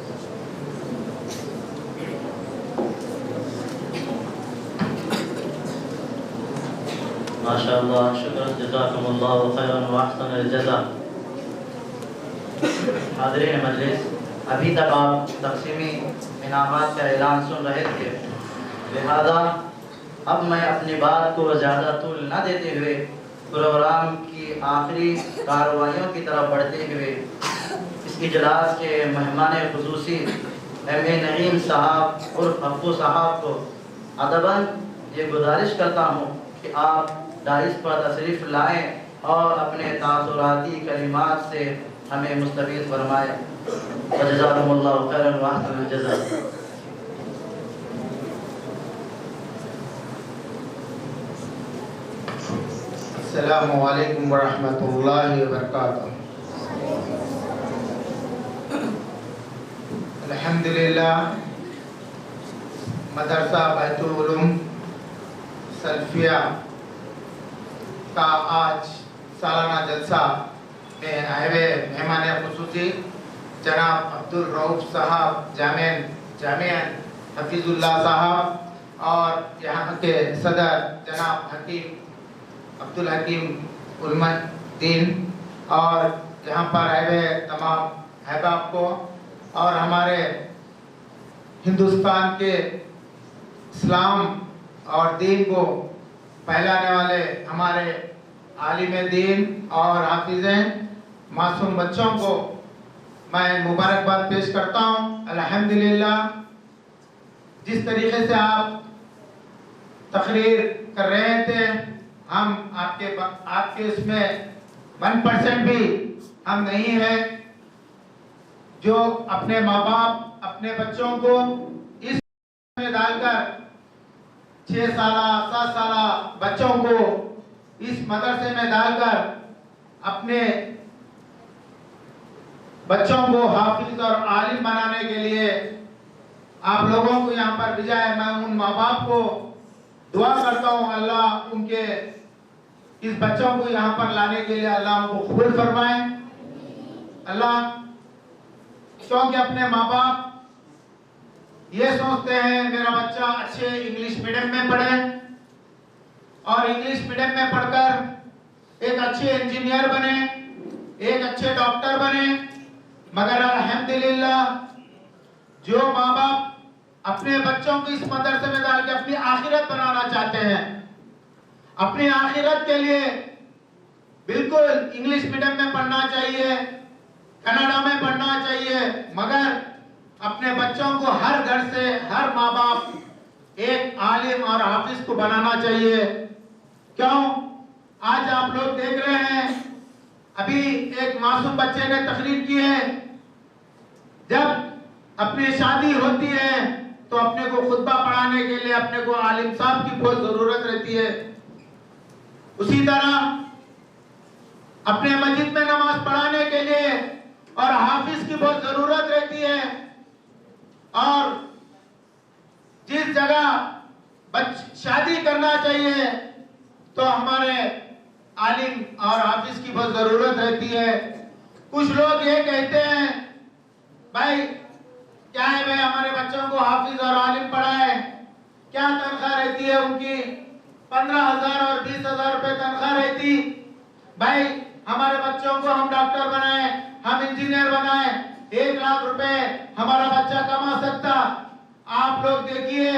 ماشاء اللہ، شکر جزاکم اللہ خیرا واحسن الجزا۔ حاضرین مجلس، ابھی تک آپ تقسیمی انعامات کا اعلان سن رہے تھے، لہذا اب میں اپنی بات کو زیادہ طول نہ دیتے ہوئے پروگرام کی آخری کارروائیوں کی طرف بڑھتے ہوئے اس اجلاس کے مہمان خصوصی ایم اے نعیم صاحب عرف ابو صاحب کو ادباً یہ گزارش کرتا ہوں کہ آپ دائس پر تشریف لائیں اور اپنے تاثراتی کلمات سے ہمیں مستفید فرمائیں۔ وجزاکم اللہ خیرا واحسن الجزا۔ السلام علیکم ورحمۃ اللہ وبرکاتہ۔ الحمدللہ، مدرسہ بیت العلوم سلفیہ کا آج سالانہ جلسہ میں آئے ہوئے مہمان خصوصی جناب عبدالرؤوف صاحب جامعہ حفیظ اللہ صاحب اور یہاں کے صدر جناب حکیم عبدالحکیم علماء دین اور یہاں پر آئے ہوئے تمام احباب کو اور ہمارے ہندوستان کے اسلام اور دین کو پھیلانے والے ہمارے عالم دین اور حافظ معصوم بچوں کو میں مبارکباد پیش کرتا ہوں۔ الحمدللہ، جس طریقے سے آپ تقریر کر رہے تھے، ہم آپ کے اس میں 1% بھی ہم نہیں ہیں جو اپنے ماں باپ اپنے بچوں کو اس میں ڈال کر 6 سالہ 7 سالہ بچوں کو اس مدرسے میں ڈال کر اپنے بچوں کو حافظ اور عالم بنانے کے لیے آپ لوگوں کو یہاں پر بھیجا ہے۔ میں ان ماں باپ کو دعا کرتا ہوں اللہ ان کے اس بچوں کو یہاں پر لانے کے لیے اللہ ان کو قبول فرمائے۔ اللہ، کیونکہ اپنے ماں باپ یہ سوچتے ہیں میرا بچہ اچھے انگلش میڈیم میں پڑھے اور انگلش میڈیم میں پڑھ کر ایک اچھے انجینئر بنے، ایک اچھے ڈاکٹر بنے، مگر الحمدللہ جو ماں باپ اپنے بچوں کو اس مدرسے میں ڈال کے اپنی آخرت بنانا چاہتے ہیں، اپنی آخرت کے لیے بالکل انگلش میڈیم میں پڑھنا چاہیے، کینیڈا میں پڑھنا چاہیے، مگر اپنے بچوں کو ہر گھر سے ہر ماں باپ ایک عالم اور حافظ کو بنانا چاہیے۔ کیوں؟ آج آپ لوگ دیکھ رہے ہیں، ابھی ایک معصوم بچے نے تقریر کی ہے، جب اپنی شادی ہوتی ہے تو اپنے کو خطبہ پڑھانے کے لیے اپنے کو عالم صاحب کی بہت ضرورت رہتی ہے، اسی طرح اپنے مسجد میں نماز پڑھانے کے لیے اور حافظ کی بہت ضرورت رہتی ہے، اور جس جگہ شادی کرنا چاہیے تو ہمارے عالم اور حافظ کی بہت ضرورت رہتی ہے۔ کچھ لوگ یہ کہتے ہیں بھائی کیا ہے بھائی ہمارے بچوں کو حافظ اور عالم پڑھائے، کیا تنخواہ رہتی ہے ان کی؟ 15,000 اور 20,000 روپے تنخواہ رہتی۔ بھائی ہمارے بچوں کو ہم ڈاکٹر بنائیں، ہم انجینئر بنائیں، 1 لاکھ روپے ہمارا بچہ کما سکتا۔ آپ لوگ دیکھیے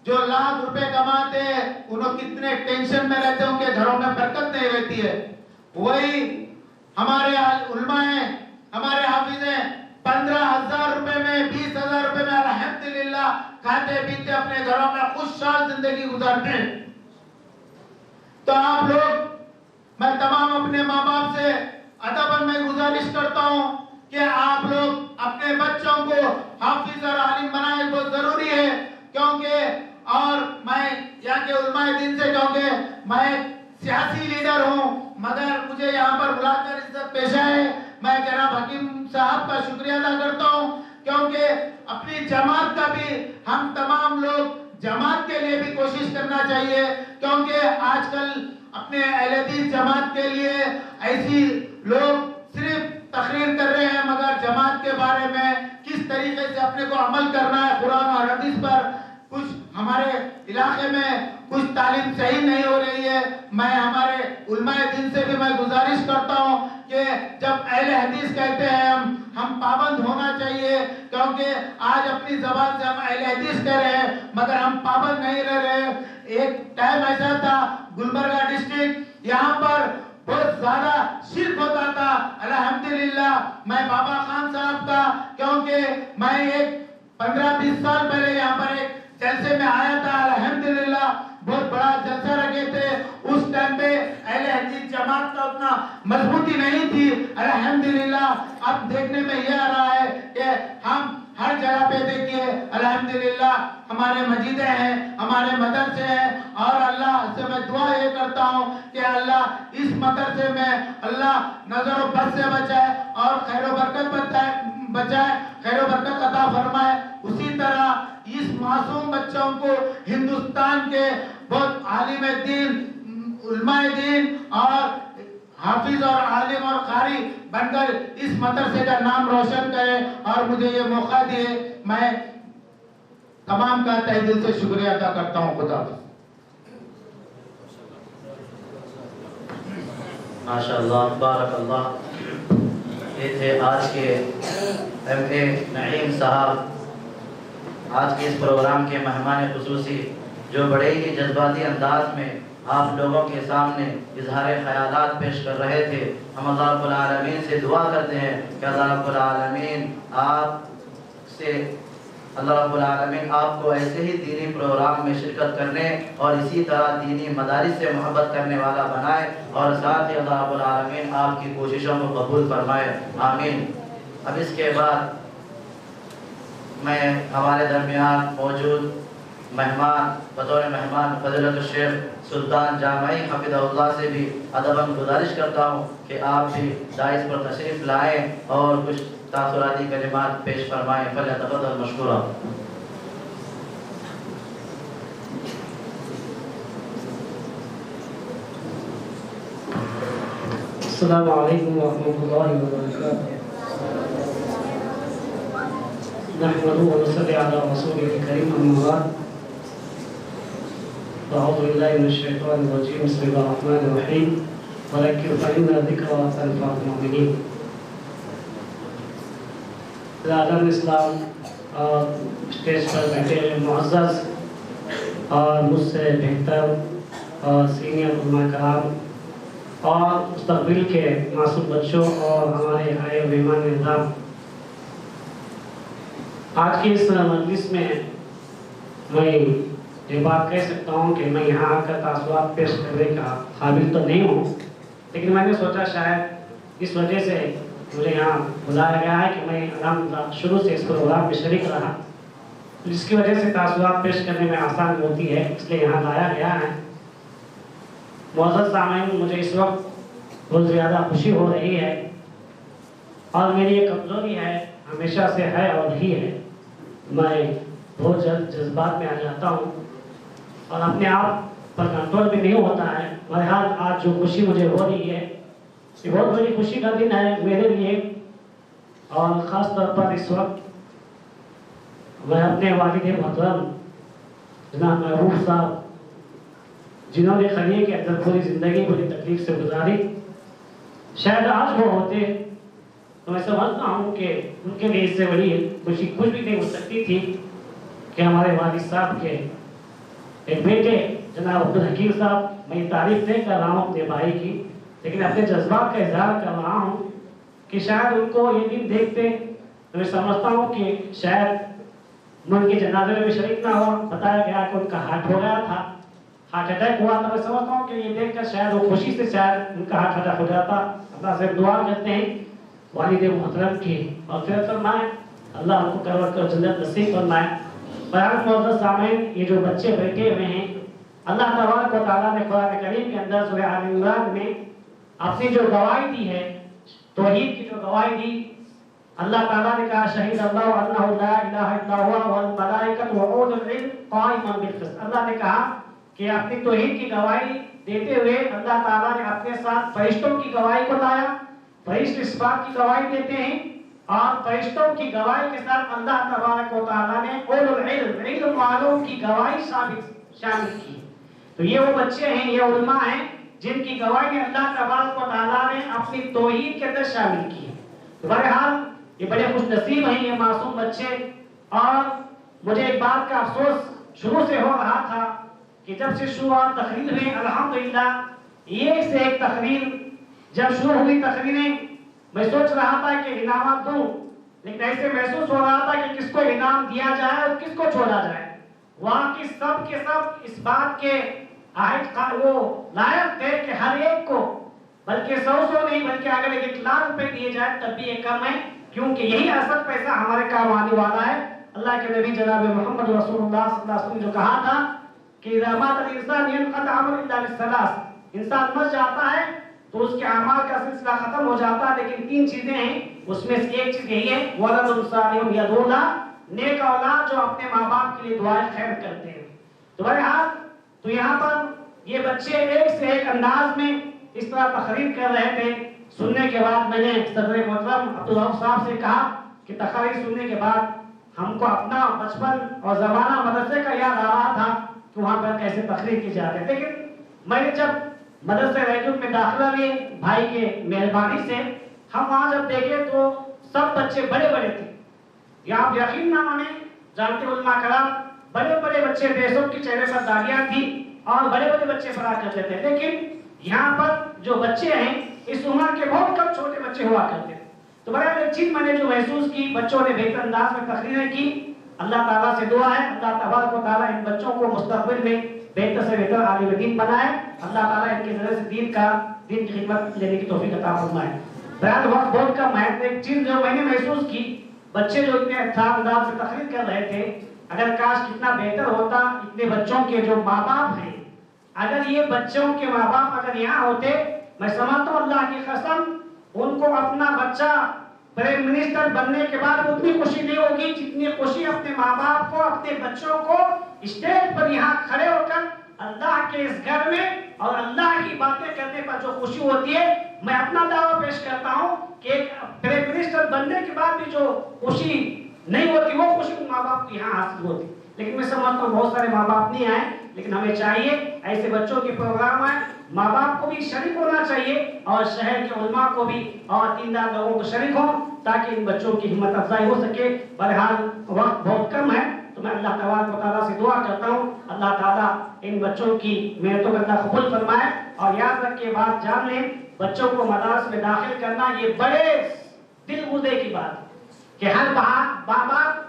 جو لاکھ روپے کماتے ہیں انہوں کتنے ٹینشن میں رہتے ہیں، ان کے گھروں میں برکت نہیں رہتی ہے۔ وہی ہمارے علماء ہیں، ہمارے حافظ ہیں، 15,000 روپے میں 20,000 روپے میں الحمدللہ کھاتے پیتے اپنے گھروں میں خوشحال زندگی گزارتے ہیں۔ تو آپ لوگ، میں تمام اپنے ماں باپ سے ادباً میں گزارش کرتا ہوں کہ آپ لوگ اپنے بچوں کو حافظ اور عالم بنائیں، بہت ضروری ہے، کیونکہ اور میں یہاں کے علماء دین سے، کیونکہ میں سیاسی لیڈر ہوں مگر مجھے یہاں پر بلا کر عزت پیش ہے، میں جناب حکیم صاحب کا شکریہ ادا کرتا ہوں جماعت کا بھی ہم تمام لوگ جماعت کے لیے بھی کوشش کرنا چاہیے، کیونکہ آج کل اپنے اہل حدیث جماعت کے لیے ایسی لوگ صرف تقریر کر رہے ہیں، مگر جماعت کے بارے میں کس طریقے سے اپنے کو عمل کرنا ہے قرآن اور حدیث پر کچھ ہمارے علاقے میں کچھ تعلیم صحیح نہیں ہو رہی ہے۔ میں ہمارے علماء دین سے بھی میں گزارش کرتا ہوں کہ جب اہل حدیث کہتے ہیں ہم پابند ہونا چاہیے، کیونکہ آج اپنی زبان سے ہم اہل حدیث کہہ رہے ہیں مگر ہم پابند نہیں رہ رہے۔ ایک ٹائم ایسا تھا گلبرگہ ڈسٹرکٹ، یہاں پر بہت زیادہ شرک ہوتا تھا۔ الحمدللہ میں بابا خان صاحب کا، کیونکہ میں ایک 15-20 سال پہلے یہاں پر ایک جلسے میں آیا تھا، الحمدللہ بہت بڑا جلسہ رکھے تھے۔ اس ٹائم پہ اہل حدیث جماعت کا اتنا مضبوطی نہیں تھی۔ الحمدللہ اب دیکھنے میں یہ آ رہا ہے کہ ہم ہر جگہ پہ دیکھیے الحمدللہ ہمارے مسجدیں ہیں، ہمارے مدرسے ہیں، اور اللہ سے میں دعا یہ کرتا ہوں کہ اللہ اس مدرسے میں اللہ نظر و بد سے بچائے اور خیر و برکت بچائے، خیر و برکت عطا فرمائے۔ اسی طرح اس معصوم بچوں کو ہندوستان کے بہت عالم دین، علماء دین اور حافظ اور عالم اور قاری بن کر اس مدرسے کا نام روشن کرے، اور مجھے یہ موقع دیے، میں تمام کا تہ دل سے شکریہ ادا کرتا ہوں۔ خدا حافظ۔ ماشاءاللہ، بارک اللہ۔ یہ تھے آج کے ایم اے نعیم صاحب، آج کے اس پروگرام کے مہمان خصوصی، جو بڑے ہی جذباتی انداز میں آپ لوگوں کے سامنے اظہار خیالات پیش کر رہے تھے۔ ہم اللہ رب العالمین سے دعا کرتے ہیں کہ اللہ رب العالمین آپ کو ایسے ہی دینی پروگرام میں شرکت کرنے اور اسی طرح دینی مدارس سے محبت کرنے والا بنائے، اور ساتھ ہی اللہ رب العالمین آپ کی کوششوں کو قبول فرمائے، آمین۔ اب اس کے بعد میں ہمارے درمیان موجود مہمان، بطور مہمان فضیلت الشیخ سلطان جامعی حفظہ اللہ سے بھی ادباً گزارش کرتا ہوں کہ آپ بھی دائز پر تشریف لائیں اور کچھ تاثراتی کلمات پیش فرمائیں، فلیتفضل مشکورا۔ السلام علیکم ورحمۃ اللہ وبرکاتہ۔ نحمده ونصلي على رسوله الكريم، أما بعد، أعوذ بالله من الشيطان الرجيم، بسم الله الرحمن الرحيم، وذكر فإن الذكرى تنفع المؤمنين۔ عالم اسلام اور اسٹیج پر بیٹھے معزز اور مجھ سے بہتر اور سینئر علماء کرام اور مستقبل کے معصوم بچوں اور ہمارے آئے مہمان نظام، آج کی اس مجلس میں میں یہ بات کہہ سکتا ہوں کہ میں یہاں آ کر تاثرات پیش کرنے کا قابل تو نہیں ہوں، لیکن میں نے سوچا شاید اس وجہ سے مجھے یہاں بلایا گیا ہے کہ میں الحمدللہ شروع سے اس پروگرام میں شریک رہا، جس کی وجہ سے تاثرات پیش کرنے میں آسان ہوتی ہے، اس لیے یہاں لایا گیا ہے۔ معزز سامعین، مجھے اس وقت بہت زیادہ خوشی ہو رہی ہے، اور میری یہ کمزوری ہے، ہمیشہ سے ہے اور رہی ہے، میں بہت جلد جذبات میں آ جاتا ہوں اور اپنے آپ پر کنٹرول بھی نہیں ہوتا ہے۔ بہرحال آج جو خوشی مجھے ہو رہی ہے، یہ بہت بڑی خوشی کا دن ہے میرے لیے، اور خاص طور پر اس وقت میں اپنے والد محترم جناب محبوب صاحب، جنہوں نے خلیے کے اندر پوری زندگی بڑی تکلیف سے گزاری، شاید آج وہ ہوتے تو میں سمجھتا ہوں کہ ان کے لیے اس سے بڑی خوشی کچھ بھی نہیں ہو سکتی تھی کہ ہمارے والد صاحب کے ایک بیٹے جناب عبدالحکیم صاحب، میں تعریف نہیں کر رہا ہوں اپنے بھائی کی، لیکن اپنے جذبات کا اظہار کر رہا ہوں کہ شاید ان کو یہ دن دیکھتے تو میں سمجھتا ہوں کہ شاید میں ان کے جنازے میں شریک نہ ہوا۔ بتایا گیا کہ ان کا ہارٹ ہو گیا تھا، ہارٹ اٹیک ہوا تھا۔ میں سمجھتا ہوں کہ یہ دیکھ کر شاید وہ خوشی سے شاید ان کا ہارٹ اٹیک ہو جاتا۔ اللہ سے دعا کرتے ہیں والد محترم کی مغفرت فرمائے، اللہ ان کو کرور کر جنت نصیب فرمائے۔ بیان معزز سامعین، یہ جو بچے بیٹھے ہوئے ہیں، اللہ تبارک و تعالیٰ نے قرآن کریم کے اندر سورہ آل عمران میں اپنی جو گواہی دی ہے، توحید کی جو گواہی دی، اللہ تعالیٰ نے کہا شہید اللہ انہ لا الہ الا ہوا والملائکۃ وأولو العلم قائما بالقسط. اللہ نے کہا کہ اپنی توحید کی گواہی دیتے ہوئے اللہ تعالیٰ نے اپنے ساتھ فرشتوں کی گواہی کو لایا. فرشتے اس بات کی گواہی دیتے ہیں اور فرشتوں کی گواہی کے ساتھ اللہ تبارک و تعالیٰ نے اولو العلم علم والوں کی گواہی شامل کی. تو یہ وہ بچے ہیں، یہ علماء ہیں جن کی گواہی اللہ تبارک و تعالیٰ نے اپنی توحید کے اندر شامل کی. تو بہرحال یہ بڑے خوش نصیب ہیں یہ معصوم بچے. اور مجھے ایک بات کا افسوس شروع سے ہو رہا تھا کہ جب سے شروع تقریر ہوئی الحمدللہ ایک سے ایک تقریر جب شروع ہوئی تقریریں میں سوچ رہا تھا کہ انعامات دوں، لیکن ایسے محسوس ہو رہا تھا کہ کس کو انعام دیا جائے اور کس کو چھوڑا جائے. وہاں کی سب کے سب اس بات کے وہ لائق تھے کہ ہر ایک کو بلکہ 100 نہیں بلکہ اگر 1,00,000 روپے دیے جائے تب بھی یہ کم ہے، کیونکہ یہی اصل پیسہ ہمارے کام آنے والا ہے. اللہ کے نبی جناب محمد رسول اللہ صلی اللہ علیہ وسلم جو کہا تھا کہ اذا مات الانسان ينقطع عمله الا بالثلاث، انسان مر جاتا ہے تو اس کے اعمال کا سلسلہ ختم ہو جاتا ہے، لیکن 3 چیزیں ہیں، اس میں سے ایک چیز یہی ہے ولد صالح يدعو له، نیک اولاد جو اپنے ماں باپ کے لیے دعائیں خیر کرتے ہیں. تو بہرحال تو یہاں پر یہ بچے ایک سے ایک انداز میں اس طرح تقریر کر رہے تھے. سننے کے بعد میں نے صدر محترم عبدالرؤف صاحب سے کہا کہ تقریر سننے کے بعد ہم کو اپنا بچپن اور زمانہ مدرسے کا یاد آ رہا تھا کہ وہاں پر کیسے تقریر کی جاتی ہے. لیکن میں نے جب مدرسے رجب میں داخلہ لیے بھائی کے مہربانی سے، ہم وہاں جب دیکھے تو سب بچے بڑے بڑے تھے. یا آپ یقین نہ مانیں جانتے علماء کرام بڑے بڑے بچے تھے، سب کے چہرے پر داڑیاں تھی اور بڑے بڑے بچے پڑھا کرتے تھے. لیکن یہاں پر جو بچے ہیں اس عمر کے بہت کم چھوٹے بچے ہوا کرتے تھے. تو بڑا ایک چیز میں نے جو محسوس کی، بچوں نے بہتر انداز میں تقریریں کی. اللہ تعالیٰ سے دعا ہے اللہ تبارک و تعالیٰ ان بچوں کو مستقبل میں بہتر سے بہتر عالم دین بنائے. اللہ تعالیٰ ان کے ذریعے سے دین کی خدمت لینے کی توفیق عطا فرمائے. بہرحال وقت بہت کم ہے. ایک چیز جو میں نے محسوس کی، بچے جو اتنے اچھا انداز سے تقریر کر رہے تھے، اگر کاش کتنا بہتر ہوتا اتنے بچوں کے جو ماں باپ ہیں، اگر یہ بچوں کے ماں باپ اگر یہاں ہوتے، میں سمجھتا ہوں اللہ کی قسم ان کو اپنا بچہ پرائم منسٹر بننے کے بعد اتنی خوشی نہیں ہوگی جتنی خوشی اپنے ماں باپ کو اپنے بچوں کو اسٹیج پر یہاں کھڑے ہو کر اللہ کے اس گھر میں اور اللہ کی باتیں کرنے پر جو خوشی ہوتی ہے. میں اپنا دعویٰ پیش کرتا ہوں کہ ایک پرائم منسٹر بننے کے بعد بھی جو خوشی نہیں ہوتی وہ خوشی ماں باپ کو یہاں حاصل ہوتی. لیکن میں سمجھتا ہوں بہت سارے ماں باپ نہیں آئے، لیکن ہمیں چاہیے ایسے بچوں کے پروگرام آئے، ماں باپ کو بھی شریک ہونا چاہیے اور شہر کے علماء کو بھی اور دیندار لوگوں کو شریک ہوں تاکہ ان بچوں کی ہمت افزائی ہو سکے. بہرحال وقت بہت کم ہے تو میں اللہ تبارک و تعالیٰ سے دعا کرتا ہوں اللہ تعالیٰ ان بچوں کی محنتوں کا اللہ قبول فرمائے. اور یاد رکھ کے بات جان لیں، بچوں کو مدارس میں داخل کرنا یہ بڑے دل گردے کی بات کہ ہر باپ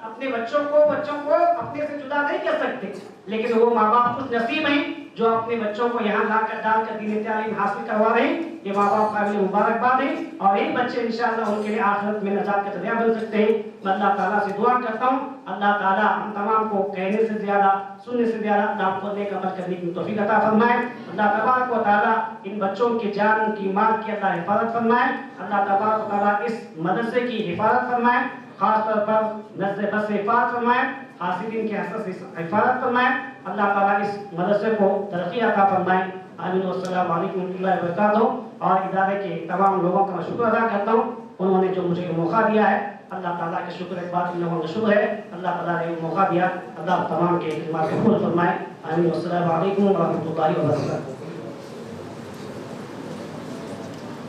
اپنے بچوں کو اپنے سے جدا نہیں کر سکتے، لیکن وہ ماں باپ خوش نصیب ہیں جو اپنے بچوں کو یہاں ڈال کر دین تعلیم حاصل کروا رہے ہیں. یہ ماں باپ قابل مبارکباد ہیں اور یہ بچے انشاءاللہ ان کے لیے آخرت میں نجات کا ذریعہ بن سکتے ہیں. میں اللہ تعالیٰ سے دعا کرتا ہوں اللہ تعالیٰ ہم تمام کو کہنے سے زیادہ سننے سے زیادہ اللہ کو نیک عمل کرنے کی توفیق عطا فرمائے. اللہ تبارک و تعالیٰ ان بچوں کی جان ان کی مال کی اللہ حفاظت فرمائے. اللہ تبارک و تعالیٰ اس مدرسے کی حفاظت فرمائے، خاص طور پر نزد بس سے حفاظت فرمائے، حاسدین کے حسد سے حفاظت فرمائے. اللہ تعالیٰ اس مدرسے کو ترقی عطا فرمائے. آمین. والسلام علیکم ورحمۃ اللہ وبرکاتہ. اور ادارے کے تمام لوگوں کا میں شکر ادا کرتا ہوں، انہوں نے جو مجھے موقع دیا ہے. اللہ تعالیٰ کا شکر ہے، بات ان لوگوں کا شکر ہے. اللہ تعالیٰ نے موقع دیا، اللہ تمام کے خدمات کو قبول فرمائے. آمین. والسلام علیکم ورحمۃ اللہ وبرکاتہ.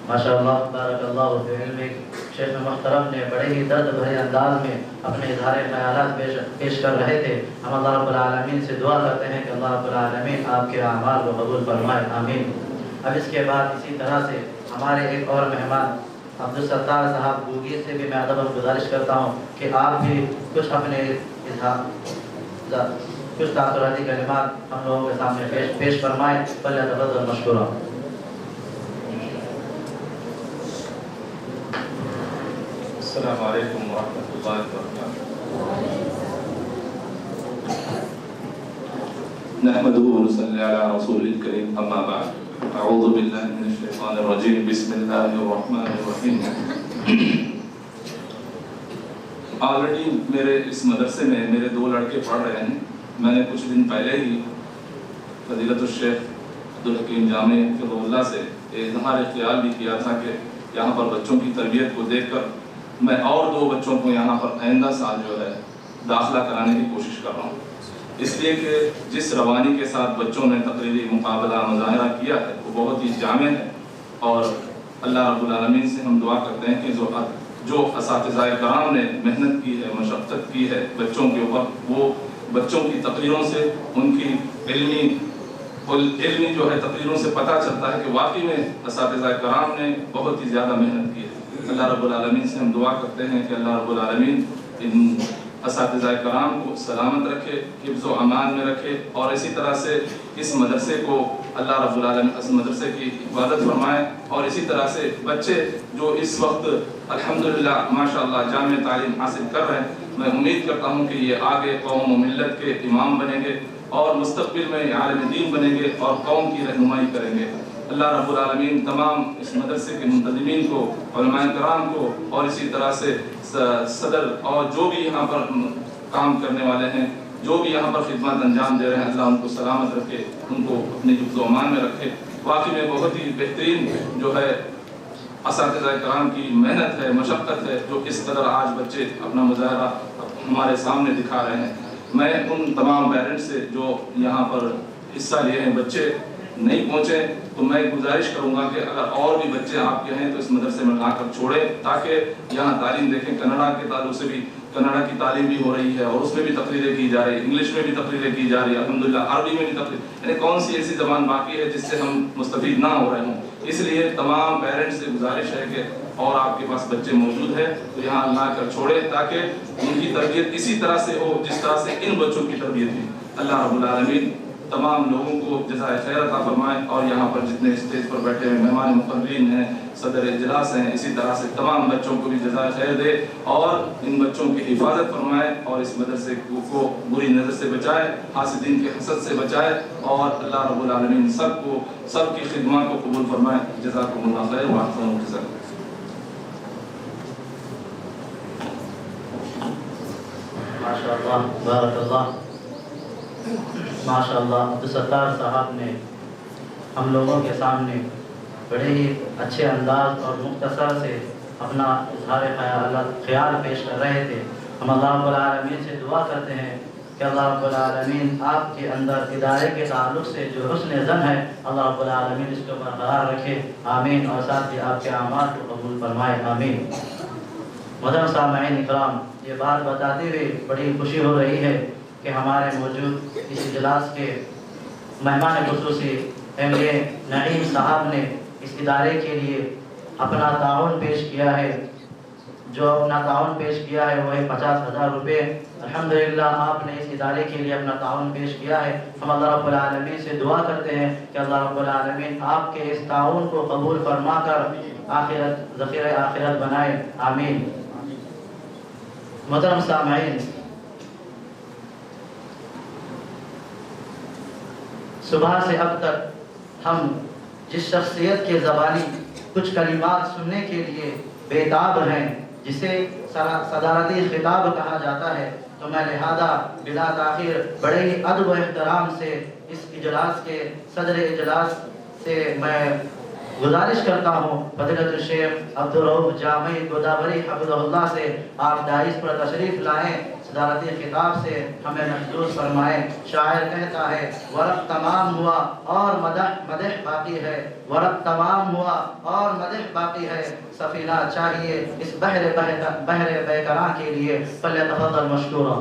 ماشاءاللہ بارک اللہ فی علمک. شیخ محترم نے بڑے ہی درد بھرے انداز میں اپنے اظہار خیالات پیش کر رہے تھے. ہم اللہ رب العالمین سے دعا کرتے ہیں کہ اللہ رب العالمین آپ کے اعمال کو قبول فرمائے. آمین. اب اس کے بعد اسی طرح سے ہمارے ایک اور مہمان عبدالستار صاحب گوگیر سے بھی میں ادب گزارش کرتا ہوں کہ آپ بھی کچھ اپنے کچھ تاثراتی کلمات ہم لوگوں کے سامنے پیش فرمائیں. فلیتفضل مشکورا. السلام علیکم ورحمۃ اللہ وبرکاتہ. نحمده ونصلي على رسول الكريم اما بعد. اعوذ بالله من الشيطان الرجيم. بسم الله الرحمن الرحيم. آلریڈی میرے اس مدرسے میں میرے 2 لڑکے پڑھ رہے ہیں. میں نے کچھ دن پہلے ہی فضیلت الشیخ عبدالحکیم جامع حفظہ اللہ سے اظہار خیال بھی کیا تھا کہ یہاں پر بچوں کی تربیت کو دیکھ کر میں اور 2 بچوں کو یہاں پر آئندہ سال جو ہے داخلہ کرانے کی کوشش کر رہا ہوں. اس لیے کہ جس روانی کے ساتھ بچوں نے تقریری مقابلہ مظاہرہ کیا ہے وہ بہت ہی جامع ہے. اور اللہ رب العالمین سے ہم دعا کرتے ہیں کہ جو اساتذہ کرام نے محنت کی ہے، مشقت کی ہے بچوں کے اوپر، وہ بچوں کی تقریروں سے ان کی علمی جو ہے تقریروں سے پتہ چلتا ہے کہ واقعی میں اساتذہ کرام نے بہت ہی زیادہ محنت کی ہے. اللہ رب العالمین سے ہم دعا کرتے ہیں کہ اللہ رب العالمین ان اساتذہ کرام کو سلامت رکھے، حفظ و امان میں رکھے، اور اسی طرح سے اس مدرسے کو اللہ رب العالمین اس مدرسے کی حفاظت فرمائے. اور اسی طرح سے بچے جو اس وقت الحمدللہ ماشاءاللہ جامع تعلیم حاصل کر رہے ہیں، میں امید کرتا ہوں کہ یہ آگے قوم و ملت کے امام بنیں گے اور مستقبل میں عالم دین بنیں گے اور قوم کی رہنمائی کریں گے. اللہ رب العالمین تمام اس مدرسے کے منتظمین کو، علماء کرام کو، اور اسی طرح سے صدر اور جو بھی یہاں پر کام کرنے والے ہیں، جو بھی یہاں پر خدمات انجام دے رہے ہیں، اللہ ان کو سلامت رکھے، ان کو اپنے حفظ و امان میں رکھے. واقعی میں بہت ہی بہترین جو ہے اساتذہ کرام کی محنت ہے، مشقت ہے، جو اس قدر آج بچے اپنا مظاہرہ ہمارے سامنے دکھا رہے ہیں. میں ان تمام پیرنٹس سے جو یہاں پر حصہ لیے ہیں، بچے نہیں پہنچے تو میں گزارش کروں گا کہ اگر اور بھی بچے آپ کے ہیں تو اس مدرسے میں لا کر چھوڑیں تاکہ یہاں تعلیم دیکھیں. کنڑا کے تعلق سے بھی کنڑا کی تعلیم بھی ہو رہی ہے اور اس میں بھی تقریریں کی جا رہی ہے، انگلش میں بھی تقریریں کی جا رہی ہے، الحمدللہ عربی میں بھی تقریر، یعنی کون سی ایسی زبان باقی ہے جس سے ہم مستفید نہ ہو رہے ہوں. اس لیے تمام پیرنٹس سے گزارش ہے کہ اور آپ کے پاس بچے موجود ہیں تو یہاں لا کر چھوڑیں تاکہ ان کی تربیت اسی طرح سے ہو جس طرح سے ان بچوں کی تربیت ہوئی. اللہ رب العالمین تمام لوگوں کو جزائے خیر عطا فرمائے، اور یہاں پر جتنے اسٹیج پر بیٹھے ہوئے مہمان مقررین ہیں، صدر اجلاس ہیں، اسی طرح سے تمام بچوں کو بھی جزائے خیر دے اور ان بچوں کی حفاظت فرمائے اور اس مدرسے کو بری نظر سے بچائے، حاسدین کے حسد سے بچائے، اور اللہ رب العالمین سب کی خدمات کو قبول فرمائے. جزاکم اللہ خیر واحسن الجزاء. ماشاءاللہ بارک اللہ. ماشاءاللہ عبدالستار صاحب نے ہم لوگوں کے سامنے بڑے ہی اچھے انداز اور مختصر سے اپنا اظہار خیال پیش کر رہے تھے. ہم اللہ رب العالمین سے دعا کرتے ہیں کہ اللہ رب العالمین آپ کے اندر ادارے کے تعلق سے جو حسن ظن ہے اللہ رب العالمین اس کو برقرار رکھے. آمین. اور ساتھ ہی آپ کے اعمال کو قبول فرمائے. آمین. محترم سامعین اکرام، یہ بات بتاتے ہوئے بڑی خوشی ہو رہی ہے کہ ہمارے موجود اس اجلاس کے مہمان خصوصی MA نعیم صاحب نے اس ادارے کے لیے اپنا تعاون پیش کیا ہے. جو اپنا تعاون پیش کیا ہے وہ ہے 50,000 روپے. الحمدللہ آپ نے اس ادارے کے لیے اپنا تعاون پیش کیا ہے. ہم اللہ رب العالمین سے دعا کرتے ہیں کہ اللہ رب العالمین آپ کے اس تعاون کو قبول فرما کر آخرت ذخیرہ آخرت بنائے. آمین. محترم سامعین، صبح سے اب تک ہم جس شخصیت کے زبانی کچھ کلمات سننے کے لیے بےتاب ہیں، جسے صدارتی خطاب کہا جاتا ہے، تو میں لہذا بلا تاخیر بڑے ہی ادب و احترام سے اس اجلاس کے صدر اجلاس سے میں گزارش کرتا ہوں فضیلت الشیخ عبدالرؤف جامع گوداوری حفظہ اللہ سے آپ دائز پر تشریف لائیں، صدارتی خطاب سے ہمیں محظوظ فرمائیں. شاعر کہتا ہے ورق تمام ہوا اور مدح باقی ہے، ورق تمام ہوا اور مدح باقی ہے، سفینہ چاہیے اس بحر بیکراں کے لیے. فلیتفضل مشکورا.